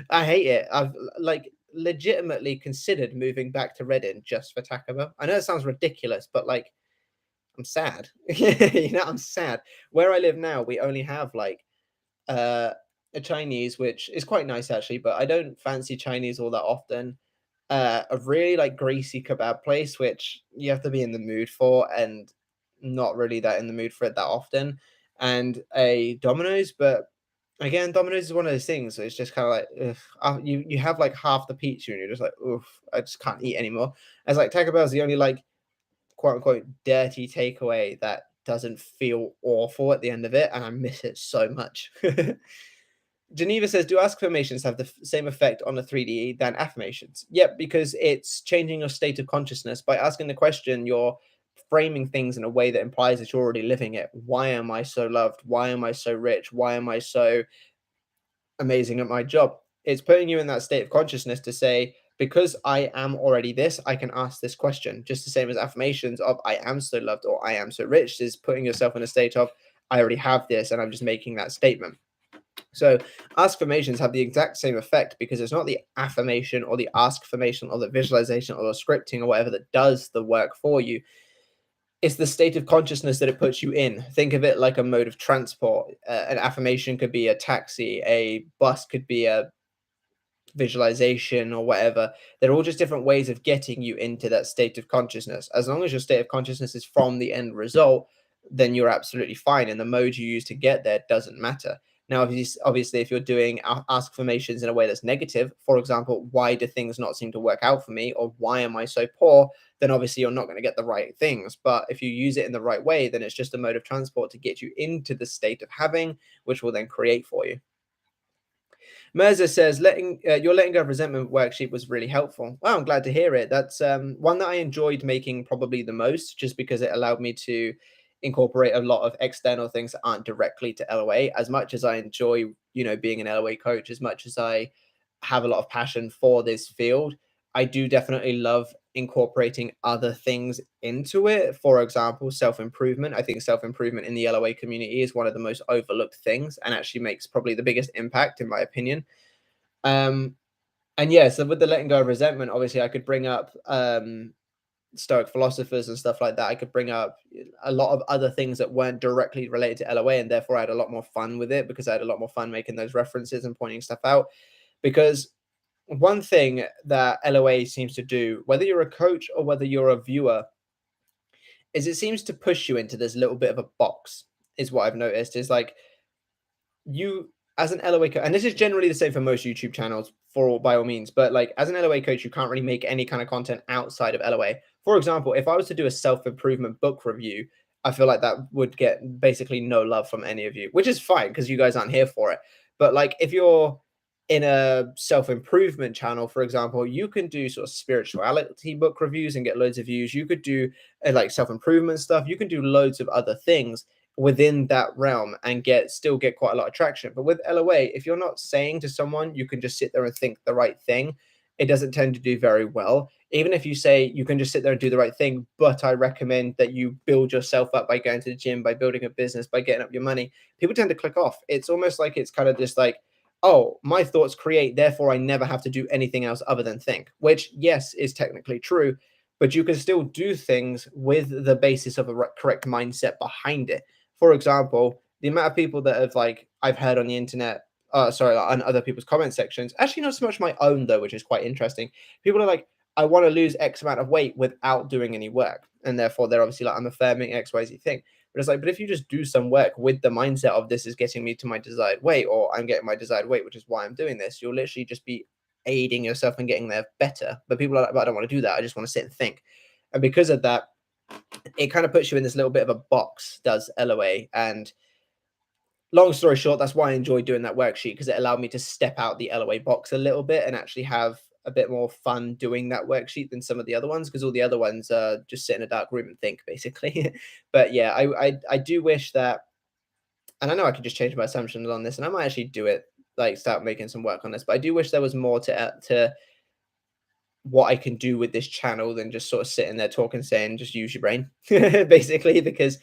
I hate it. I've like legitimately considered moving back to Reading just for Taco Bell. I know it sounds ridiculous, but like, I'm sad. I'm sad. Where I live now, we only have like a Chinese, which is quite nice actually, but I don't fancy Chinese all that often. A really like greasy kebab place, which you have to be in the mood for, and not really that in the mood for it that often. And a Domino's, but again, Domino's is one of those things. So it's just kind of like you have like half the pizza and you're just like, oof, I just can't eat anymore. As like Taco Bell's the only like quote unquote dirty takeaway that doesn't feel awful at the end of it, and I miss it so much. Geneva says, do affirmations have the same effect on the 3D than affirmations? Yep, because it's changing your state of consciousness. By asking the question, you're framing things in a way that implies that you're already living it. Why am I so loved? Why am I so rich? Why am I so amazing at my job? It's putting you in that state of consciousness to say, because I am already this, I can ask this question. Just the same as affirmations of I am so loved or I am so rich is putting yourself in a state of I already have this and I'm just making that statement. So affirmations have the exact same effect because it's not the affirmation or the affirmation or the visualization or the scripting or whatever that does the work for you. It's the state of consciousness that it puts you in. Think of it like a mode of transport. An affirmation could be a taxi, a bus could be a visualization or whatever. They're all just different ways of getting you into that state of consciousness. As long as your state of consciousness is from the end result, then you're absolutely fine. And the mode you use to get there doesn't matter. Now, obviously, if you're doing affirmations in a way that's negative, for example, why do things not seem to work out for me? Or why am I so poor? Then obviously you're not going to get the right things. But if you use it in the right way, then it's just a mode of transport to get you into the state of having, which will then create for you. Mirza says, your letting go of resentment worksheet was really helpful. Well, I'm glad to hear it. That's one that I enjoyed making probably the most, just because it allowed me to incorporate a lot of external things that aren't directly to LOA. As much as I enjoy, being an LOA coach, as much as I have a lot of passion for this field, I do definitely love incorporating other things into it. For example, self-improvement. I think self-improvement in the LOA community is one of the most overlooked things and actually makes probably the biggest impact, in my opinion. And yeah, so with the letting go of resentment, obviously I could bring up Stoic philosophers and stuff like that. I could bring up a lot of other things that weren't directly related to LOA, and therefore I had a lot more fun with it because I had a lot more fun making those references and pointing stuff out. Because one thing that LOA seems to do, whether you're a coach or whether you're a viewer, is it seems to push you into this little bit of a box, is what I've noticed. Is like you as an LOA coach, and this is generally the same for most YouTube channels, by all means, but like as an LOA coach, you can't really make any kind of content outside of LOA. For example, if I was to do a self-improvement book review, I feel like that would get basically no love from any of you, which is fine because you guys aren't here for it. But like if you're in a self-improvement channel, for example, you can do sort of spirituality book reviews and get loads of views. You could do like self-improvement stuff. You can do loads of other things. within that realm and still get quite a lot of traction. But with LOA, if you're not saying to someone you can just sit there and think the right thing, it doesn't tend to do very well. Even if you say you can just sit there and do the right thing, but I recommend that you build yourself up by going to the gym, by building a business, by getting up your money, people tend to click off. It's almost like it's kind of just like, oh, my thoughts create, therefore I never have to do anything else other than think, which, yes, is technically true, but you can still do things with the basis of a correct mindset behind it. For example, the amount of people that have, like, I've heard on the internet, sorry, on other people's comment sections, actually not so much my own though, which is quite interesting. People are like, I want to lose X amount of weight without doing any work. And therefore they're obviously like, I'm affirming XYZ thing. But it's like, but if you just do some work with the mindset of this is getting me to my desired weight, or I'm getting my desired weight, which is why I'm doing this, you'll literally just be aiding yourself and getting there better. But people are like, but I don't want to do that. I just want to sit and think. And because of that, it kind of puts you in this little bit of a box, does LOA. And long story short, that's why I enjoyed doing that worksheet, because it allowed me to step out the LOA box a little bit and actually have a bit more fun doing that worksheet than some of the other ones, because all the other ones are just sit in a dark room and think, basically. But yeah, I do wish that, and I know I could just change my assumptions on this, and I might actually do it, like start making some work on this. But I do wish there was more to what I can do with this channel than just sort of sitting there talking, saying just use your brain, basically, because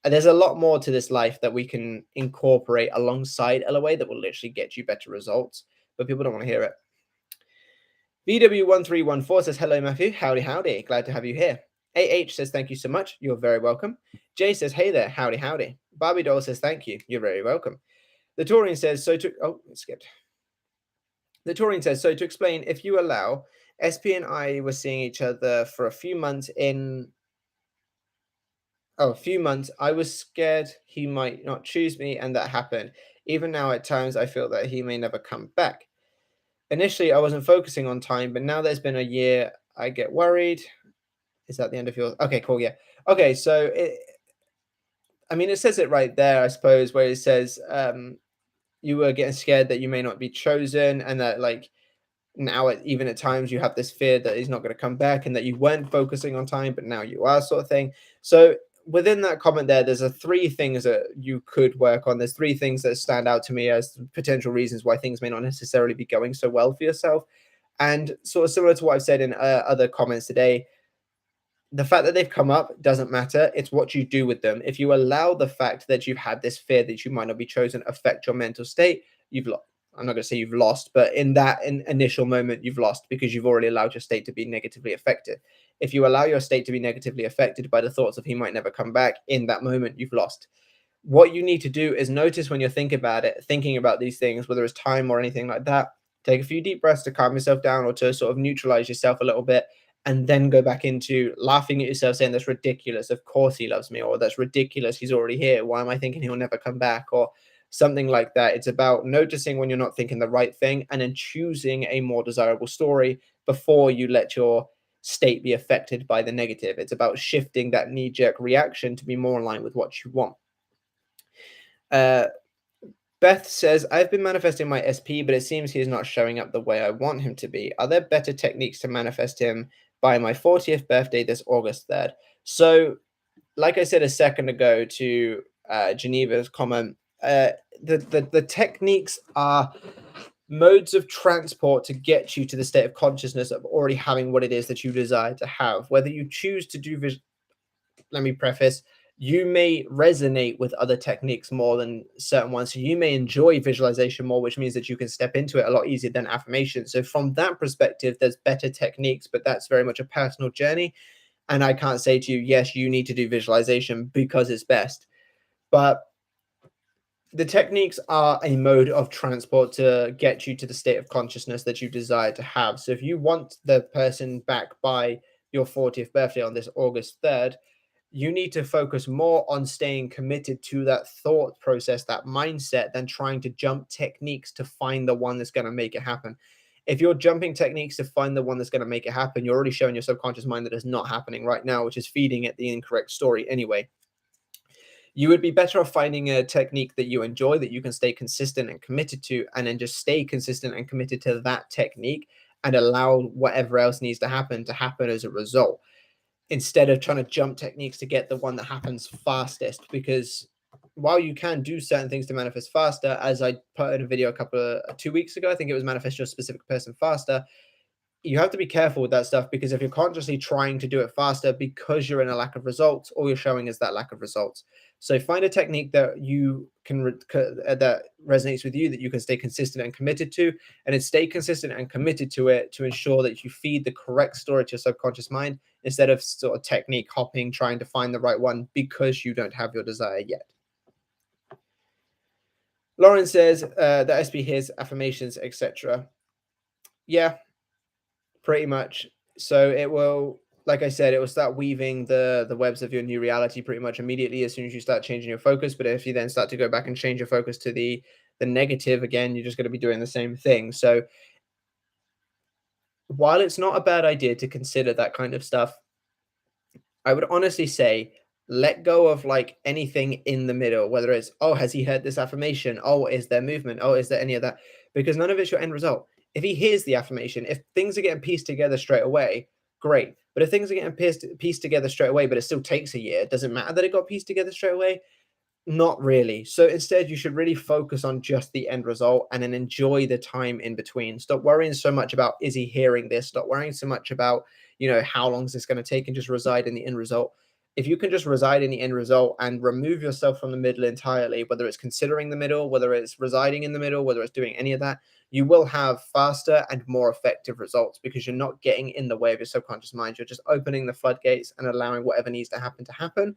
there's a lot more to this life that we can incorporate alongside LOA that will literally get you better results, but people don't want to hear it. VW1314 says, hello, Matthew. Howdy, howdy. Glad to have you here. AH says, thank you so much. You're very welcome. Jay says, hey there. Howdy, howdy. Barbie Doll says, thank you. You're very welcome. The Taurian says, oh, it skipped. The Taurian says, so to explain, if you allow, SP and I were seeing each other for a few months I was scared he might not choose me, and that happened. Even now, at times, I feel that he may never come back. Initially, I wasn't focusing on time, but now there's been a year, I get worried. Is that the end of yours? Okay, cool, yeah. Okay, so, it says it right there, I suppose, where it says, you were getting scared that you may not be chosen, and that, like, now even at times you have this fear that he's not going to come back, and that you weren't focusing on time, but now you are, sort of thing. So within that comment there's three things that you could work on. There's three things that stand out to me as potential reasons why things may not necessarily be going so well for yourself. And sort of similar to what I've said in other comments today, the fact that they've come up doesn't matter. It's what you do with them. If you allow the fact that you've had this fear that you might not be chosen affect your mental state, you've lost. I'm not going to say you've lost, but in that initial moment, you've lost, because you've already allowed your state to be negatively affected. If you allow your state to be negatively affected by the thoughts of he might never come back, in that moment, you've lost. What you need to do is notice when you're thinking about these things, whether it's time or anything like that, take a few deep breaths to calm yourself down, or to sort of neutralize yourself a little bit, and then go back into laughing at yourself, saying that's ridiculous. Of course he loves me, or that's ridiculous. He's already here. Why am I thinking he'll never come back? Or something like that. It's about noticing when you're not thinking the right thing, and then choosing a more desirable story before you let your state be affected by the negative. It's about shifting that knee-jerk reaction to be more in line with what you want. Beth says, I've been manifesting my SP, but it seems he is not showing up the way I want him to be. Are there better techniques to manifest him by my 40th birthday this August 3rd? So, like I said a second ago to Geneva's comment, the techniques are modes of transport to get you to the state of consciousness of already having what it is that you desire to have. Whether you choose to do let me preface, you may resonate with other techniques more than certain ones. So you may enjoy visualization more, which means that you can step into it a lot easier than affirmation. So from that perspective, there's better techniques, but that's very much a personal journey. And I can't say to you, yes, you need to do visualization because it's best. But the techniques are a mode of transport to get you to the state of consciousness that you desire to have. So if you want the person back by your 40th birthday on this August 3rd, you need to focus more on staying committed to that thought process, that mindset, than trying to jump techniques to find the one that's going to make it happen. If you're jumping techniques to find the one that's going to make it happen, you're already showing your subconscious mind that it's not happening right now, which is feeding it the incorrect story anyway. You would be better off finding a technique that you enjoy, that you can stay consistent and committed to, and then just stay consistent and committed to that technique, and allow whatever else needs to happen as a result, instead of trying to jump techniques to get the one that happens fastest. Because while you can do certain things to manifest faster, as I put in a video a couple of 2 weeks ago, I think it was manifest your specific person faster. You have to be careful with that stuff, because if you're consciously trying to do it faster because you're in a lack of results, all you're showing is that lack of results. So find a technique that you can that resonates with you, that you can stay consistent and committed to, and then stay consistent and committed to it to ensure that you feed the correct story to your subconscious mind, instead of sort of technique hopping, trying to find the right one because you don't have your desire yet. Lauren says that SP hears affirmations, etc. Yeah, pretty much. So it will, like I said, it will start weaving the webs of your new reality pretty much immediately as soon as you start changing your focus. But if you then start to go back and change your focus to the negative again, you're just going to be doing the same thing. So while it's not a bad idea to consider that kind of stuff, I would honestly say let go of like anything in the middle, whether it's, oh, has he heard this affirmation? Oh, is there movement? Oh, is there any of that? Because none of it's your end result. If he hears the affirmation, if things are getting pieced together straight away, great. But if things are getting pieced together straight away, but it still takes a year, does it matter that it got pieced together straight away? Not really. So instead, you should really focus on just the end result and then enjoy the time in between. Stop worrying so much about, is he hearing this? Stop worrying so much about, how long is this going to take, and just reside in the end result. If you can just reside in the end result and remove yourself from the middle entirely, whether it's considering the middle, whether it's residing in the middle, whether it's doing any of that, you will have faster and more effective results, because you're not getting in the way of your subconscious mind. You're just opening the floodgates and allowing whatever needs to happen.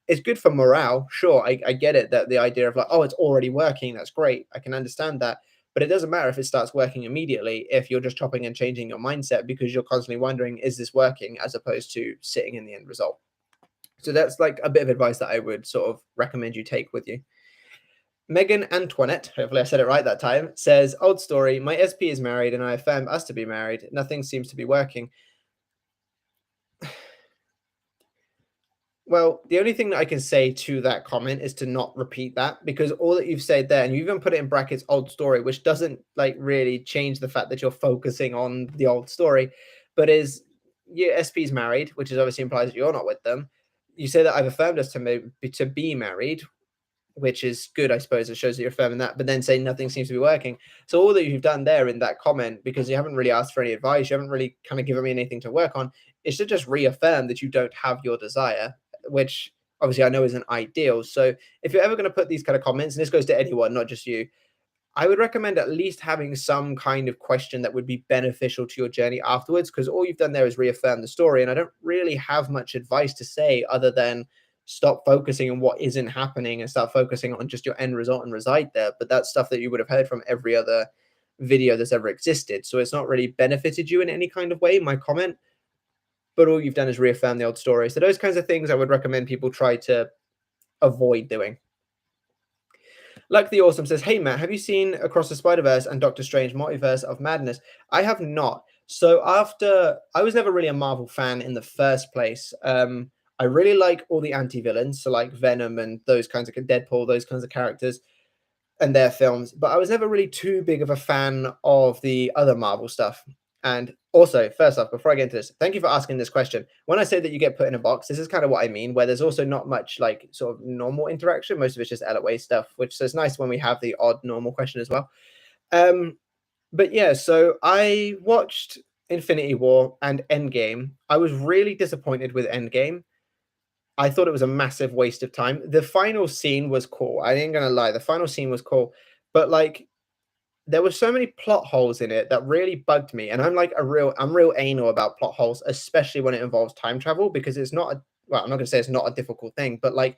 It's good for morale. Sure, I get it, that the idea of like, oh, it's already working. That's great. I can understand that. But it doesn't matter if it starts working immediately if you're just chopping and changing your mindset, because you're constantly wondering, is this working, as opposed to sitting in the end result. So that's like a bit of advice that I would sort of recommend you take with you. Megan Antoinette, hopefully I said it right that time, says, old story, my SP is married and I affirm us to be married. Nothing seems to be working. Well, the only thing that I can say to that comment is to not repeat that, because all that you've said there, and you even put it in brackets, old story, which doesn't like really change the fact that you're focusing on the old story, but is your SP's married, which is obviously implies that you're not with them. You say that I've affirmed us to be married, which is good, I suppose. It shows that you're affirming that, but then say nothing seems to be working. So all that you've done there in that comment, because you haven't really asked for any advice, you haven't really kind of given me anything to work on, is to just reaffirm that you don't have your desire, which obviously I know isn't ideal. So if you're ever going to put these kind of comments, and this goes to anyone, not just you, I would recommend at least having some kind of question that would be beneficial to your journey afterwards, because all you've done there is reaffirm the story. And I don't really have much advice to say other than stop focusing on what isn't happening and start focusing on just your end result and reside there. But that's stuff that you would have heard from every other video that's ever existed. So it's not really benefited you in any kind of way, my comment. But all you've done is reaffirm the old story. So those kinds of things I would recommend people try to avoid doing. Like the Awesome says, hey Matt, have you seen Across the Spider-Verse and Doctor Strange Multiverse of Madness? I have not. So I was never really a Marvel fan in the first place. I really like all the anti-villains, so like Venom and those kinds of Deadpool, those kinds of characters and their films, but I was never really too big of a fan of the other Marvel stuff. And also, first off, before I get into this, thank you for asking this question. When I say that you get put in a box, this is kind of what I mean, where there's also not much like sort of normal interaction. Most of it's just LOA stuff, which is nice when we have the odd normal question as well. But yeah, so I watched Infinity War and Endgame. I was really disappointed with Endgame. I thought it was a massive waste of time. The final scene was cool. I ain't gonna lie, the final scene was cool, but like there were so many plot holes in it that really bugged me. And I'm real anal about plot holes, especially when it involves time travel, because it's not well, I'm not gonna say it's not a difficult thing, but like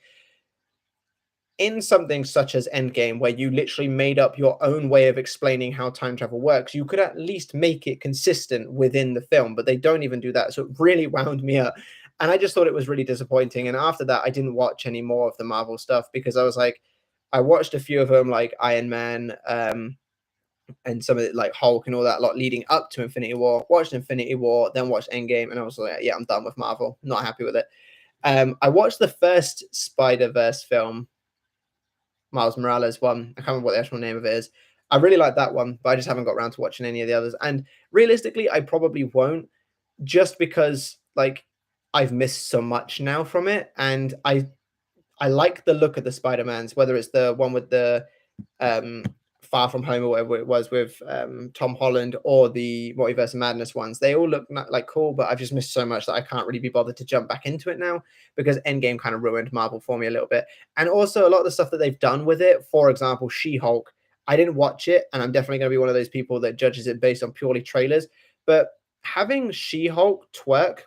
in something such as Endgame, where you literally made up your own way of explaining how time travel works, you could at least make it consistent within the film, but they don't even do that. So it really wound me up. And I just thought it was really disappointing. And after that, I didn't watch any more of the Marvel stuff, because I was like, I watched a few of them, like Iron Man, and some of it, like Hulk and all that lot leading up to Infinity War, watched Infinity War, then watched Endgame, and I was like, yeah, I'm done with Marvel. Not happy with it. I watched the first Spider-Verse film, Miles Morales one. I can't remember what the actual name of it is. I really like that one, but I just haven't got around to watching any of the others. And realistically, I probably won't, just because like I've missed so much now from it, and I like the look of the Spider-Mans, whether it's the one with the um, Far From Home or whatever it was with Tom Holland, or the Multiverse of Madness ones. They all look like cool, but I've just missed so much that I can't really be bothered to jump back into it now, because Endgame kind of ruined Marvel for me a little bit. And also a lot of the stuff that they've done with it, for example, She-Hulk, I didn't watch it, and I'm definitely going to be one of those people that judges it based on purely trailers. But having She-Hulk twerk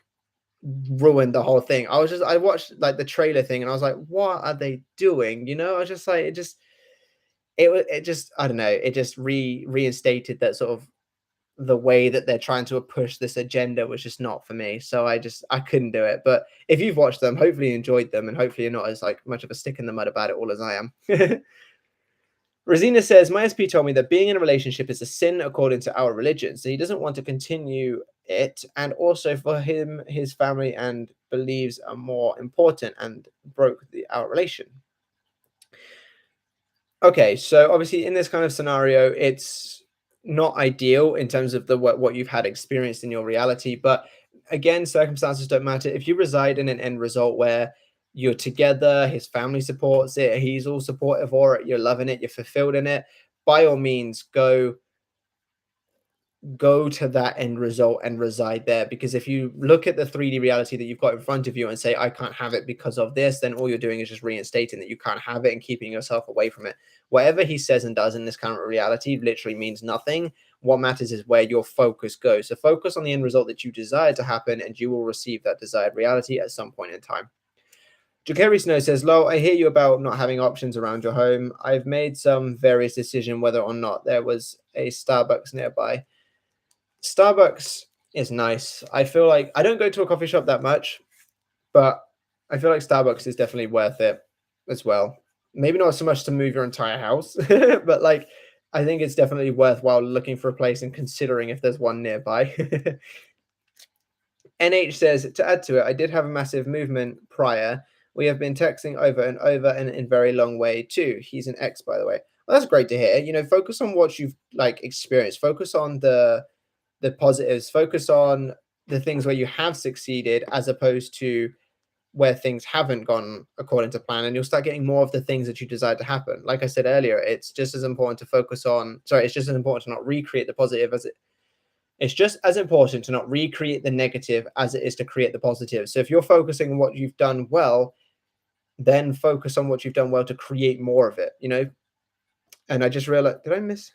ruined the whole thing. I watched like the trailer thing, and I was like, what are they doing? I was just like, it just, I don't know, it just reinstated that sort of the way that they're trying to push this agenda was just not for me. So I couldn't do it. But if you've watched them, hopefully you enjoyed them, and hopefully you're not as like much of a stick in the mud about it all as I am. Rosina says, my SP told me that being in a relationship is a sin according to our religion, so he doesn't want to continue it, and also for him, his family and beliefs are more important, and broke our relation. Okay, so obviously in this kind of scenario, it's not ideal in terms of the what you've had experienced in your reality, but again, circumstances don't matter. If you reside in an end result where you're together, his family supports it, he's all supportive for it, you're loving it, you're fulfilled in it, by all means, go to that end result and reside there. Because if you look at the 3D reality that you've got in front of you and say, I can't have it because of this, then all you're doing is just reinstating that you can't have it and keeping yourself away from it. Whatever he says and does in this current reality literally means nothing. What matters is where your focus goes. So focus on the end result that you desire to happen, and you will receive that desired reality at some point in time. Jakeri Snow says, Lo, I hear you about not having options around your home. I've made some various decision whether or not there was a Starbucks nearby. Starbucks is nice. I feel like I don't go to a coffee shop that much, but I feel like Starbucks is definitely worth it as well. Maybe not so much to move your entire house, but like I think it's definitely worthwhile looking for a place and considering if there's one nearby. NH says, to add to it, I did have a massive movement prior. We have been texting over and over, and in very long way too. He's an ex, by the way. Well, that's great to hear. Focus on what you've like experienced. Focus on the positives. Focus on the things where you have succeeded, as opposed to where things haven't gone according to plan, and you'll start getting more of the things that you desire to happen. Like I said earlier, it's just as important to focus on. Sorry, it's just as important to not recreate the positive as it. It's just as important to not recreate the negative as it is to create the positive. So if you're focusing on what you've done well, then focus on what you've done well to create more of it. And I just realized, did I miss?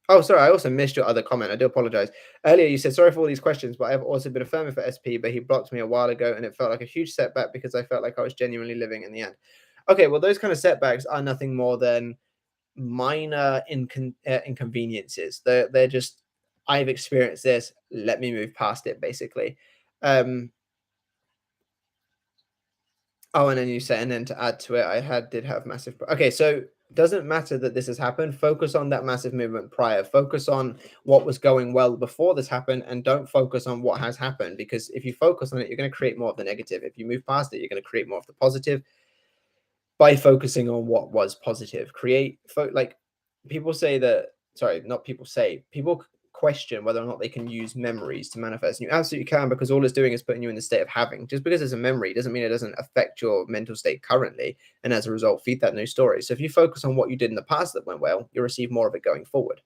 Oh, sorry, I also missed your other comment. I do apologize. Earlier, you said, sorry for all these questions, but I've also been affirming for SP, but he blocked me a while ago, and it felt like a huge setback because I felt like I was genuinely living in the end. Okay, well, those kind of setbacks are nothing more than minor inconveniences. They're just, I've experienced this, let me move past it, basically. Oh, and then you say, and then to add to it, did have massive. Okay, so doesn't matter that this has happened. Focus on that massive movement prior. Focus on what was going well before this happened, and don't focus on what has happened. Because if you focus on it, you're going to create more of the negative. If you move past it, you're going to create more of the positive by focusing on what was positive. Like people say that. Sorry, not people say. People question whether or not they can use memories to manifest. And you absolutely can, because all it's doing is putting you in the state of having. Just because it's a memory doesn't mean it doesn't affect your mental state currently, and as a result, feed that new story. So if you focus on what you did in the past that went well, you'll receive more of it going forward.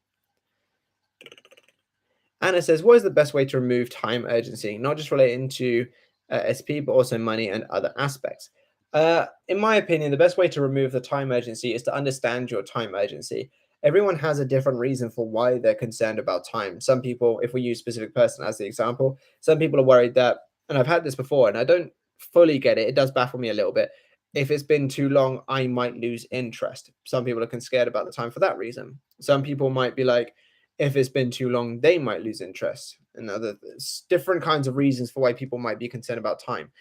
Anna says, what is the best way to remove time urgency, not just relating to SP, but also money and other aspects? In my opinion, the best way to remove the time urgency is to understand your time urgency. Everyone has a different reason for why they're concerned about time. Some people, if we use specific person as the example, some people are worried that, and I've had this before, and I don't fully get it. It does baffle me a little bit. If it's been too long, I might lose interest. Some people are scared about the time for that reason. Some people might be like, if it's been too long, they might lose interest. And other different kinds of reasons for why people might be concerned about time.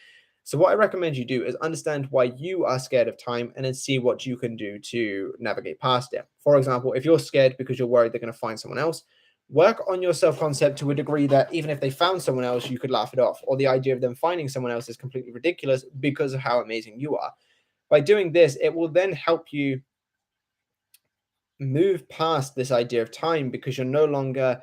So what I recommend you do is understand why you are scared of time, and then see what you can do to navigate past it. For example, if you're scared because you're worried they're going to find someone else, work on your self-concept to a degree that even if they found someone else, you could laugh it off, or the idea of them finding someone else is completely ridiculous because of how amazing you are. By doing this, it will then help you move past this idea of time, because you're no longer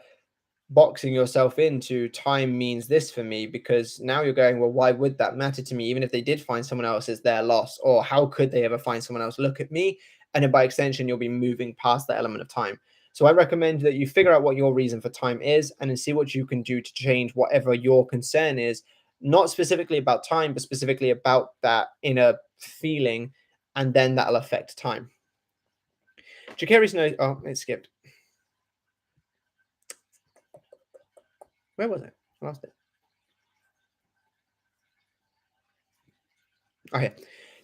boxing yourself into time means this for me, because now you're going, well, why would that matter to me? Even if they did find someone else, it's their loss. Or how could they ever find someone else? Look at me. And then by extension, you'll be moving past that element of time. So I recommend that you figure out what your reason for time is and then see what you can do to change whatever your concern is, not specifically about time, but specifically about that inner feeling. And then that'll affect time. Jakari's no, oh, it skipped. Where was it? I lost it. Okay.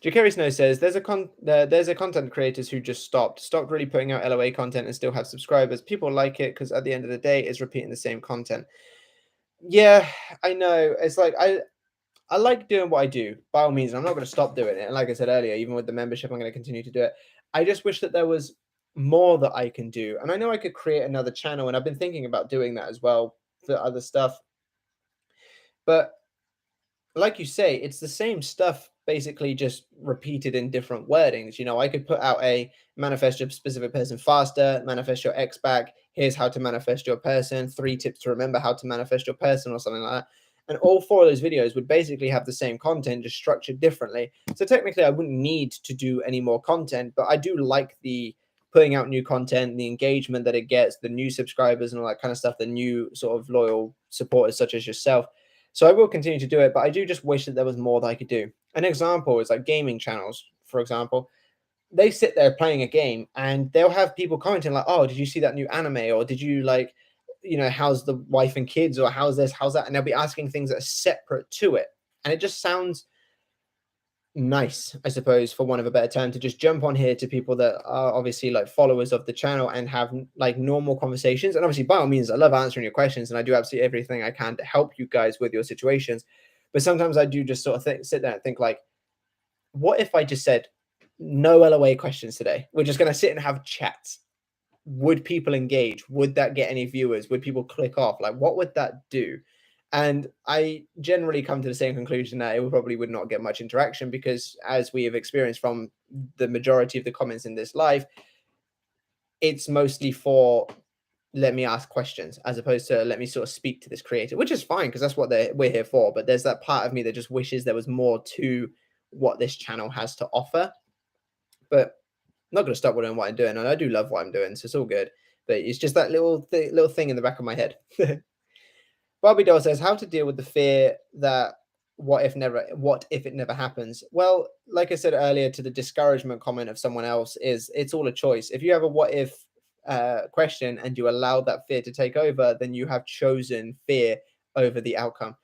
Jakari Snow says there's a content creators who just stopped really putting out LOA content and still have subscribers. People like it because at the end of the day, it's repeating the same content. Yeah, I know. It's like I like doing what I do by all means. I'm not going to stop doing it. And like I said earlier, even with the membership, I'm going to continue to do it. I just wish that there was more that I can do. And I know I could create another channel, and I've been thinking about doing that as well for other stuff. But like you say, it's the same stuff basically just repeated in different wordings. You know, I could put out a manifest your specific person faster, manifest your ex back, here's how to manifest your person, 3 tips to remember how to manifest your person, or something like that. And all 4 of those videos would basically have the same content, just structured differently. So technically I wouldn't need to do any more content, but I do like the putting out new content, the engagement that it gets, the new subscribers and all that kind of stuff, the new sort of loyal supporters such as yourself. So I will continue to do it, but I do just wish that there was more that I could do. An example is like gaming channels, for example. They sit there playing a game and they'll have people commenting like, oh, did you see that new anime? Or did you like, you know, how's the wife and kids? Or how's this, how's that? And they'll be asking things that are separate to it. And it just sounds nice, I suppose, for want of a better term, to just jump on here to people that are obviously like followers of the channel and have like normal conversations. And obviously, by all means, I love answering your questions and I do absolutely everything I can to help you guys with your situations. But sometimes I do just sort of sit there and think like, what if I just said no LOA questions today? We're just going to sit and have chats. Would people engage? Would that get any viewers? Would people click off? Like, what would that do? And I generally come to the same conclusion that it probably would not get much interaction because, as we have experienced from the majority of the comments in this live, it's mostly for let me ask questions as opposed to let me sort of speak to this creator, which is fine because that's what we're here for. But there's that part of me that just wishes there was more to what this channel has to offer. But I'm not going to stop doing what I'm doing, and I do love what I'm doing, so it's all good. But it's just that little thing in the back of my head. Bobby Doll says, how to deal with the fear that what if it never happens? Well, like I said earlier to the discouragement comment of someone else, is it's all a choice. If you have a what if question and you allow that fear to take over, then you have chosen fear over the outcome.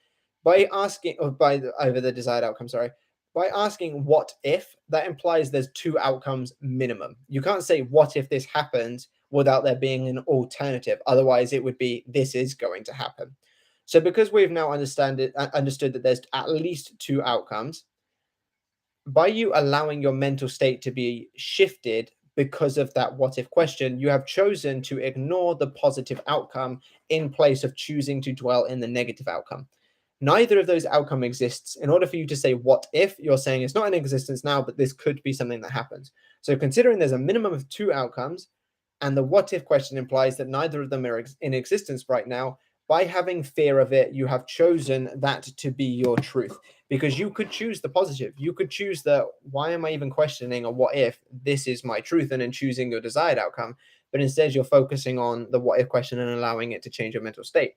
By asking, or over the desired outcome, sorry. By asking what if, that implies there's 2 outcomes minimum. You can't say what if this happens without there being an alternative. Otherwise, it would be this is going to happen. So because we've now understood that there's at least 2 outcomes, by you allowing your mental state to be shifted because of that what if question, you have chosen to ignore the positive outcome in place of choosing to dwell in the negative outcome. Neither of those outcome exists. In order for you to say what if, you're saying it's not in existence now, but this could be something that happens. So considering there's a minimum of 2 outcomes, and the what if question implies that neither of them are in existence right now, by having fear of it, you have chosen that to be your truth, because you could choose the positive. You could choose the why am I even questioning a what if? This is my truth, and then choosing your desired outcome. But instead, you're focusing on the what if question and allowing it to change your mental state.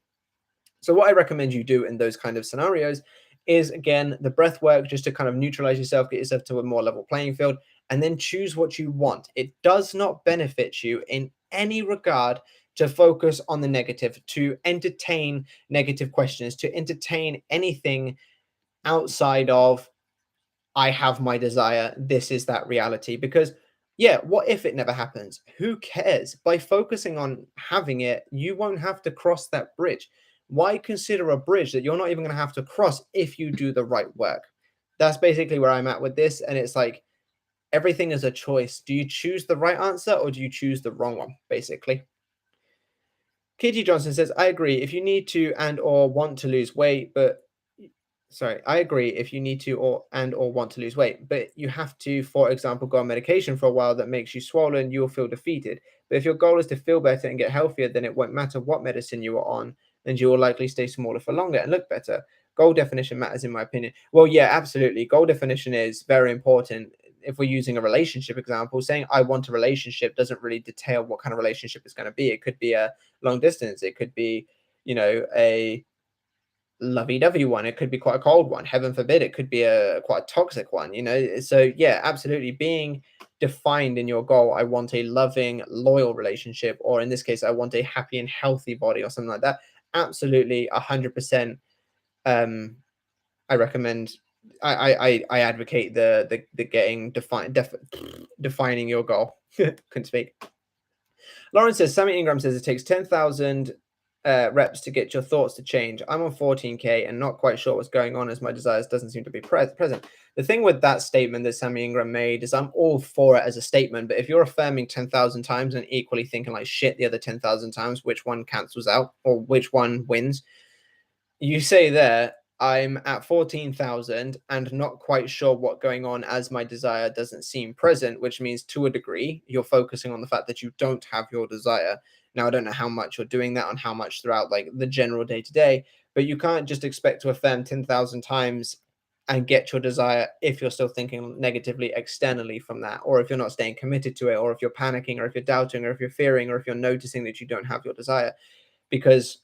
So what I recommend you do in those kind of scenarios is, again, the breath work, just to kind of neutralize yourself, get yourself to a more level playing field, and then choose what you want. It does not benefit you in any regard to focus on the negative, to entertain negative questions, to entertain anything outside of I have my desire, this is that reality. Because yeah, what if it never happens? Who cares? By focusing on having it, you won't have to cross that bridge. Why consider a bridge that you're not even going to have to cross if you do the right work? That's basically where I'm at with this. And it's like everything is a choice. Do you choose the right answer or do you choose the wrong one, basically? KG Johnson says, I agree. If you need to and or want to lose weight, but sorry, I agree if you need to or want to lose weight, but you have to, for example, go on medication for a while that makes you swollen, you'll feel defeated. But if your goal is to feel better and get healthier, then it won't matter what medicine you are on, and you will likely stay smaller for longer and look better. Goal definition matters, in my opinion. Well, yeah, absolutely. Goal definition is very important. If we're using a relationship example, saying I want a relationship doesn't really detail what kind of relationship it's going to be. It could be a long distance, it could be, a lovey-dovey one. It could be quite a cold one. Heaven forbid, it could be a quite a toxic one. So yeah, absolutely. Being defined in your goal, I want a loving, loyal relationship, or in this case, I want a happy and healthy body, or something like that. Absolutely, 100%. I recommend. I advocate the getting defining your goal. Couldn't speak. Lauren says, Sammy Ingram says it takes 10,000 reps to get your thoughts to change. I'm on 14K and not quite sure what's going on as my desires doesn't seem to be present. The thing with that statement that Sammy Ingram made is I'm all for it as a statement, but if you're affirming 10,000 times and equally thinking like shit the other 10,000 times, which one cancels out or which one wins? You say there, I'm at 14,000 and not quite sure what's going on as my desire doesn't seem present, which means to a degree, you're focusing on the fact that you don't have your desire. Now, I don't know how much you're doing that and how much throughout like the general day to day, but you can't just expect to affirm 10,000 times and get your desire if you're still thinking negatively externally from that, or if you're not staying committed to it, or if you're panicking, or if you're doubting, or if you're fearing, or if you're noticing that you don't have your desire. Because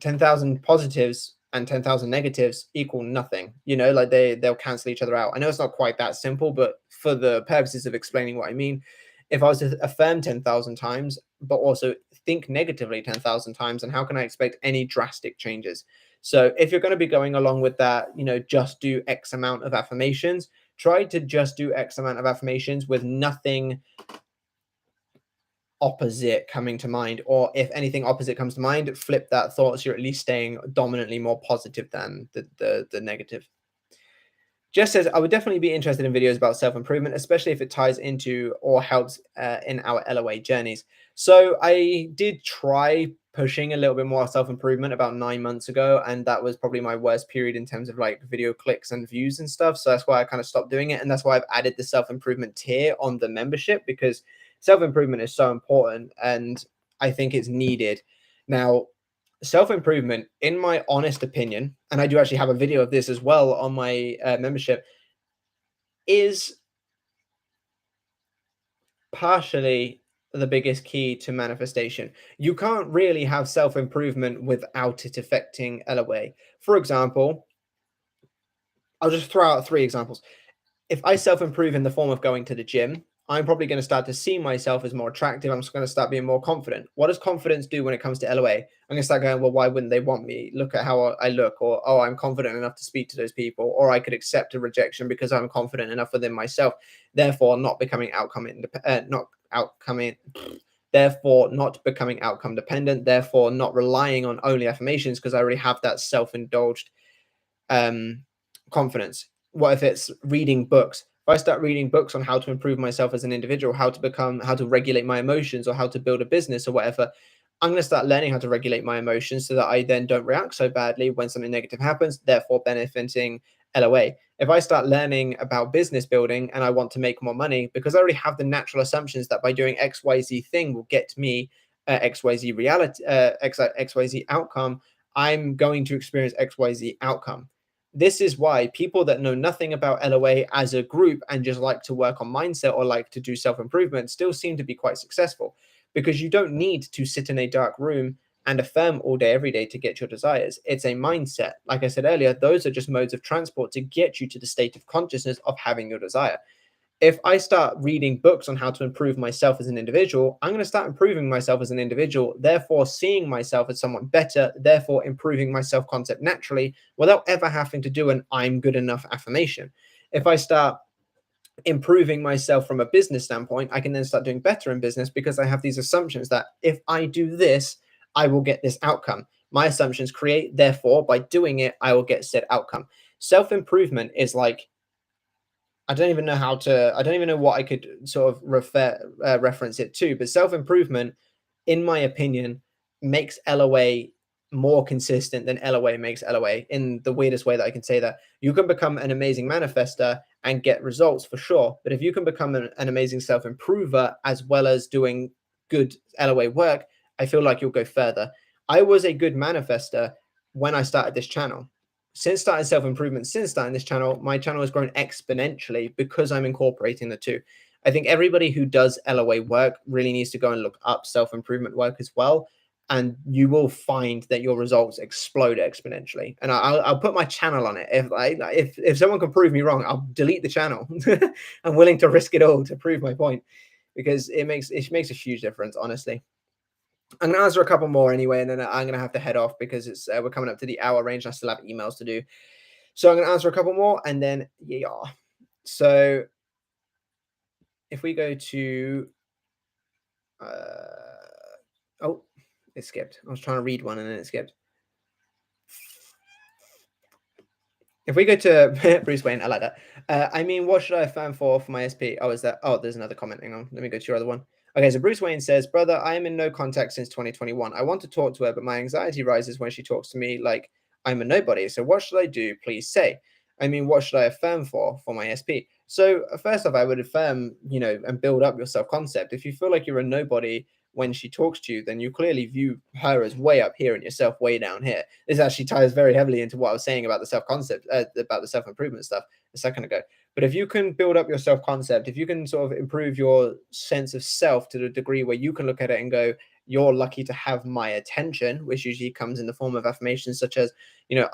10,000 positives and 10,000 negatives equal nothing. Like they'll cancel each other out. I know it's not quite that simple, but for the purposes of explaining what I mean, if I was to affirm 10,000 times, but also think negatively 10,000 times, and how can I expect any drastic changes? So if you're going to be going along with that, just do X amount of affirmations, try to just do X amount of affirmations with nothing opposite coming to mind, or if anything opposite comes to mind, flip that thought so you're at least staying dominantly more positive than the negative. Jess says, I would definitely be interested in videos about self-improvement, especially if it ties into or helps in our LOA journeys. So I did try pushing a little bit more self-improvement about 9 months ago, and that was probably my worst period in terms of like video clicks and views and stuff. So that's why I kind of stopped doing it, and that's why I've added the self-improvement tier on the membership, because self-improvement is so important and I think it's needed. Now, self-improvement, in my honest opinion, and I do actually have a video of this as well on my membership, is partially the biggest key to manifestation. You can't really have self-improvement without it affecting LOA. For example, I'll just throw out 3 examples. If I self-improve in the form of going to the gym, I'm probably going to start to see myself as more attractive. I'm just going to start being more confident. What does confidence do when it comes to LOA? I'm going to start going, well, why wouldn't they want me? Look at how I look, or, oh, I'm confident enough to speak to those people, or I could accept a rejection because I'm confident enough within myself. Therefore, not becoming outcome therefore not becoming outcome dependent, therefore not relying on only affirmations because I already have that self-indulged confidence. What if it's reading books? If I start reading books on how to improve myself as an individual, how to regulate my emotions, or how to build a business or whatever, I'm going to start learning how to regulate my emotions so that I then don't react so badly when something negative happens, therefore benefiting LOA. If I start learning about business building and I want to make more money, because I already have the natural assumptions that by doing XYZ thing will get me XYZ reality, XYZ outcome, I'm going to experience XYZ outcome. This is why people that know nothing about LOA as a group and just like to work on mindset or like to do self-improvement still seem to be quite successful, because you don't need to sit in a dark room and affirm all day, every day to get your desires. It's a mindset. Like I said earlier, those are just modes of transport to get you to the state of consciousness of having your desire. If I start reading books on how to improve myself as an individual, I'm going to start improving myself as an individual, therefore seeing myself as someone better, therefore improving my self-concept naturally without ever having to do an I'm good enough affirmation. If I start improving myself from a business standpoint, I can then start doing better in business because I have these assumptions that if I do this, I will get this outcome. My assumptions create, therefore, by doing it, I will get said outcome. Self-improvement is like, I don't even know what I could sort of reference it to, but self-improvement, in my opinion, makes LOA more consistent than LOA makes LOA, in the weirdest way that I can say that. You can become an amazing manifester and get results for sure. But if you can become an amazing self improver as well as doing good LOA work, I feel like you'll go further. I was a good manifester when I started this channel. Since starting self improvement, since starting this channel, my channel has grown exponentially because I'm incorporating the two. I think everybody who does LOA work really needs to go and look up self improvement work as well, and you will find that your results explode exponentially. And I'll put my channel on it. If someone can prove me wrong, I'll delete the channel. I'm willing to risk it all to prove my point, because it makes a huge difference, honestly. I'm gonna answer a couple more anyway, and then I'm gonna have to head off because it's we're coming up to the hour range. And I still have emails to do, so I'm gonna answer a couple more, and then yeah. So if we go to, oh, it skipped. I was trying to read one and then it skipped. If we go to Bruce Wayne, I like that. I mean, what should I affirm for my SP? Oh, is that? Oh, there's another comment. Hang on. Let me go to your other one. Okay, so Bruce Wayne says, "Brother, I am in no contact since 2021. I want to talk to her, but my anxiety rises when she talks to me like I'm a nobody. So what should I do? Please say. I mean, what should I affirm for my SP?" So first off, I would affirm, and build up your self-concept. If you feel like you're a nobody when she talks to you, then you clearly view her as way up here and yourself way down here. This actually ties very heavily into what I was saying about the self-concept, about the self-improvement stuff a second ago. But if you can build up your self-concept, if you can sort of improve your sense of self to the degree where you can look at it and go, you're lucky to have my attention, which usually comes in the form of affirmations such as,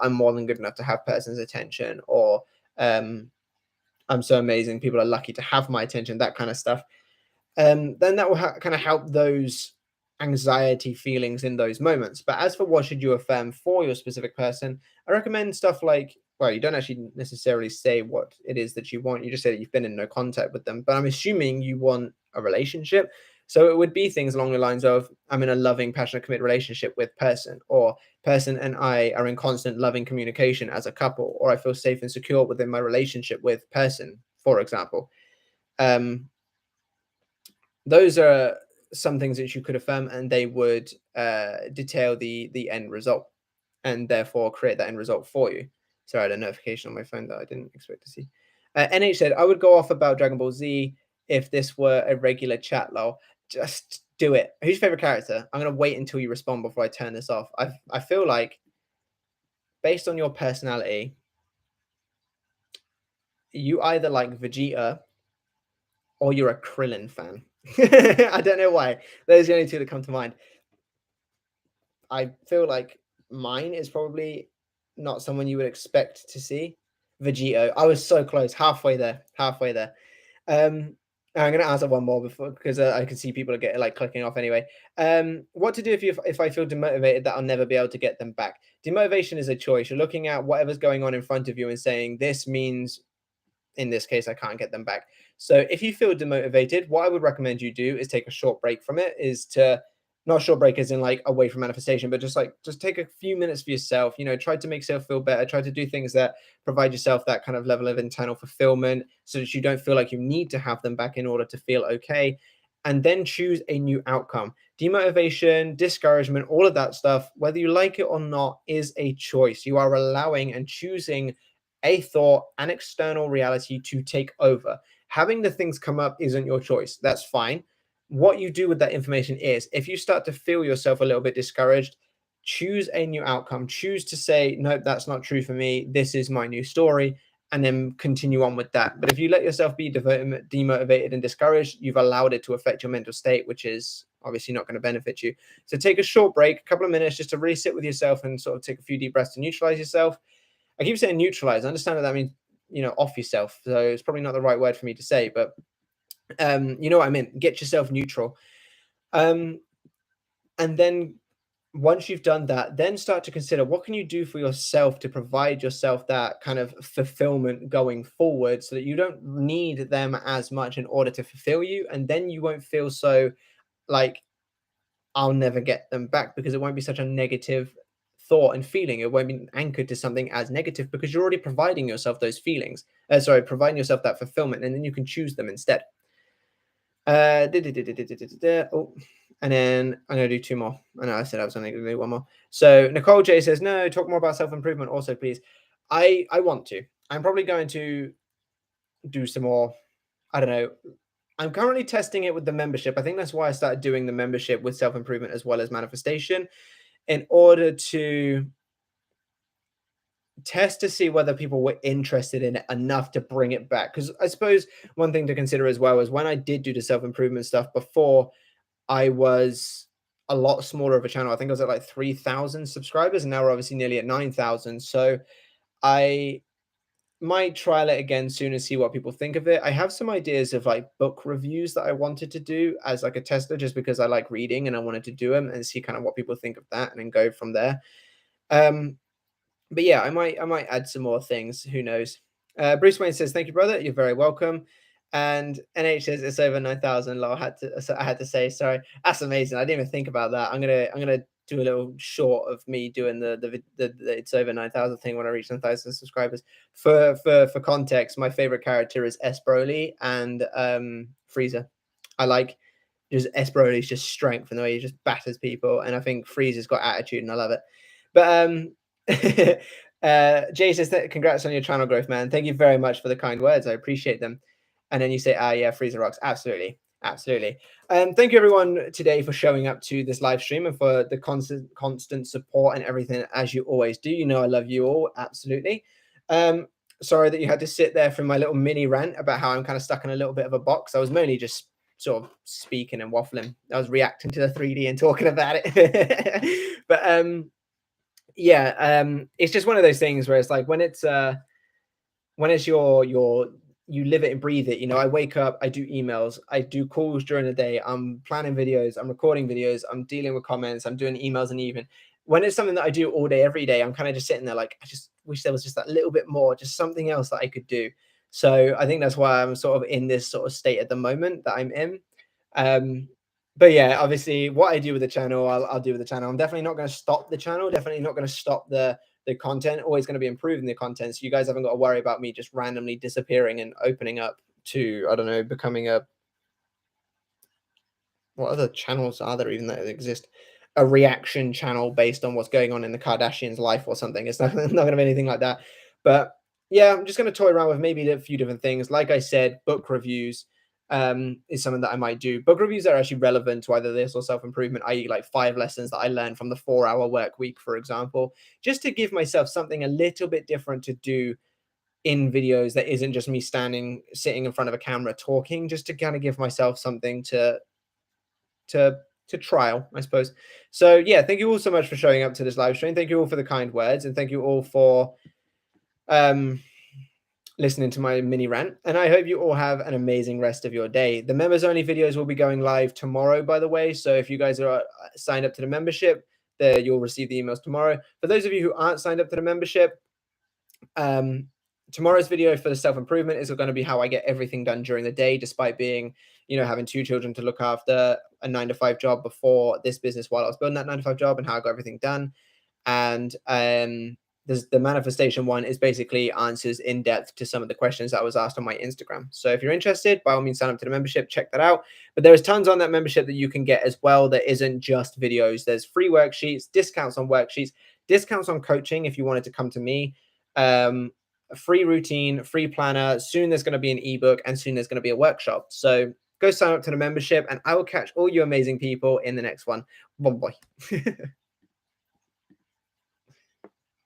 I'm more than good enough to have person's attention, or I'm so amazing, people are lucky to have my attention, that kind of stuff. Then that will kind of help those anxiety feelings in those moments. But as for what should you affirm for your specific person, I recommend stuff like, well, you don't actually necessarily say what it is that you want. You just say that you've been in no contact with them. But I'm assuming you want a relationship. So it would be things along the lines of, I'm in a loving, passionate, committed relationship with person, or person and I are in constant loving communication as a couple, or I feel safe and secure within my relationship with person, for example. Those are some things that you could affirm, and they would detail the end result, and therefore create that end result for you. Sorry, I had a notification on my phone that I didn't expect to see. NH said, I would go off about Dragon Ball Z if this were a regular chat, lol. Just do it. Who's your favorite character? I'm going to wait until you respond before I turn this off. I feel like, based on your personality, you either like Vegeta or you're a Krillin fan. I don't know why. Those are the only two that come to mind. I feel like mine is probably not someone you would expect to see. Vegito. I was so close, halfway there. I'm going to answer one more before, because I can see people are getting like clicking off anyway. What to do if I feel demotivated that I'll never be able to get them back? Demotivation is a choice. You're looking at whatever's going on in front of you and saying, this means, in this case, I can't get them back. So if you feel demotivated, what I would recommend you do is take a short break from it, is to, not short break as in like away from manifestation, but just take a few minutes for yourself, try to make yourself feel better, try to do things that provide yourself that kind of level of internal fulfillment so that you don't feel like you need to have them back in order to feel okay. And then choose a new outcome. Demotivation, discouragement, all of that stuff, whether you like it or not, is a choice. You are allowing and choosing a thought, an external reality to take over. Having the things come up isn't your choice. That's fine. What you do with that information is, if you start to feel yourself a little bit discouraged, choose a new outcome. Choose to say, no, that's not true for me. This is my new story. And then continue on with that. But if you let yourself be demotivated and discouraged, you've allowed it to affect your mental state, which is obviously not going to benefit you. So take a short break, a couple of minutes, just to really sit with yourself and sort of take a few deep breaths to neutralize yourself. I keep saying neutralize. I understand that means, off yourself. So it's probably not the right word for me to say, but you know what I mean? Get yourself neutral. And then once you've done that, then start to consider, what can you do for yourself to provide yourself that kind of fulfillment going forward, so that you don't need them as much in order to fulfill you. And then you won't feel so like, I'll never get them back, because it won't be such a negative thought and feeling. It won't be anchored to something as negative, because you're already providing yourself those feelings. Providing yourself that fulfillment, and then you can choose them instead. Oh, And then I'm going to do two more. I know I said I was only going to do one more. So Nicole J says, no, talk more about self-improvement also, please. I want to. I'm probably going to do some more. I don't know. I'm currently testing it with the membership. I think that's why I started doing the membership with self-improvement as well as manifestation, in order to test to see whether people were interested in it enough to bring it back. Because I suppose one thing to consider as well is when I did do the self-improvement stuff before, I was a lot smaller of a channel. I think I was at like 3,000 subscribers, and now we're obviously nearly at 9,000. So I might trial it again soon and see what people think of it. I have some ideas of like book reviews that I wanted to do as like a tester, just because I like reading and I wanted to do them and see kind of what people think of that and then go from there. But yeah, I might add some more things. Who knows? Bruce Wayne says, "Thank you, brother. You're very welcome." And NH says it's over 9,000. I had to say sorry. That's amazing. I didn't even think about that. I'm gonna do a little short of me doing the it's over 9,000 thing when I reach 9,000 subscribers. For context, my favorite character is S Broly and Frieza. I like just S Broly's just strength and the way he just batters people, and I think Frieza's got attitude, and I love it. But Jay says that congrats on your channel growth, man. Thank you very much for the kind words. I appreciate them. And then you say, yeah, Freezer rocks. Absolutely. Absolutely. Thank you everyone today for showing up to this live stream and for the constant support and everything as you always do. You know, I love you all. Absolutely. Sorry that you had to sit there for my little mini rant about how I'm kind of stuck in a little bit of a box. I was mainly just sort of speaking and waffling. I was reacting to the 3D and talking about it. But yeah, it's just one of those things where it's like when it's your you live it and breathe it. You know, I wake up, I do emails, I do calls during the day, I'm planning videos, I'm recording videos, I'm dealing with comments, I'm doing emails in the evening. When it's something that I do all day, every day, I'm kind of just sitting there like, I just wish there was just that little bit more, just something else that I could do. So I think that's why I'm sort of in this sort of state at the moment that I'm in. But yeah, obviously what I do with the channel, I'll do with the channel. I'm definitely not going to stop the channel. Definitely not going to stop the content. Always going to be improving the content. So you guys haven't got to worry about me just randomly disappearing and opening up to, I don't know, becoming a, what other channels are there even that exist? A reaction channel based on what's going on in the Kardashians' life or something. It's not going to be anything like that. But yeah, I'm just going to toy around with maybe a few different things. Like I said, book reviews is something that I might do. Book reviews are actually relevant to either this or self-improvement, i.e. like 5 lessons that I learned from the 4-hour work week, for example, just to give myself something a little bit different to do in videos that isn't just me sitting in front of a camera talking, just to kind of give myself something to trial, I suppose. So yeah, thank you all so much for showing up to this live stream. Thank you all for the kind words, and thank you all for listening to my mini rant. And I hope you all have an amazing rest of your day. The members only videos will be going live tomorrow, by the way. So if you guys are signed up to the membership, you'll receive the emails tomorrow. For those of you who aren't signed up to the membership, tomorrow's video for the self-improvement is going to be how I get everything done during the day, despite being, you know, having 2 children to look after, a 9-to-5 job before this business while I was building that 9-to-5 job, and how I got everything done. And there's the manifestation one is basically answers in depth to some of the questions that I was asked on my Instagram. So if you're interested, by all means, sign up to the membership, check that out. But there's tons on that membership that you can get as well that isn't just videos. There's free worksheets, discounts on worksheets, discounts on coaching if you wanted to come to me, a free routine, free planner. Soon there's going to be an ebook, and soon there's going to be a workshop. So go sign up to the membership, and I will catch all you amazing people in the next one. Bye bye.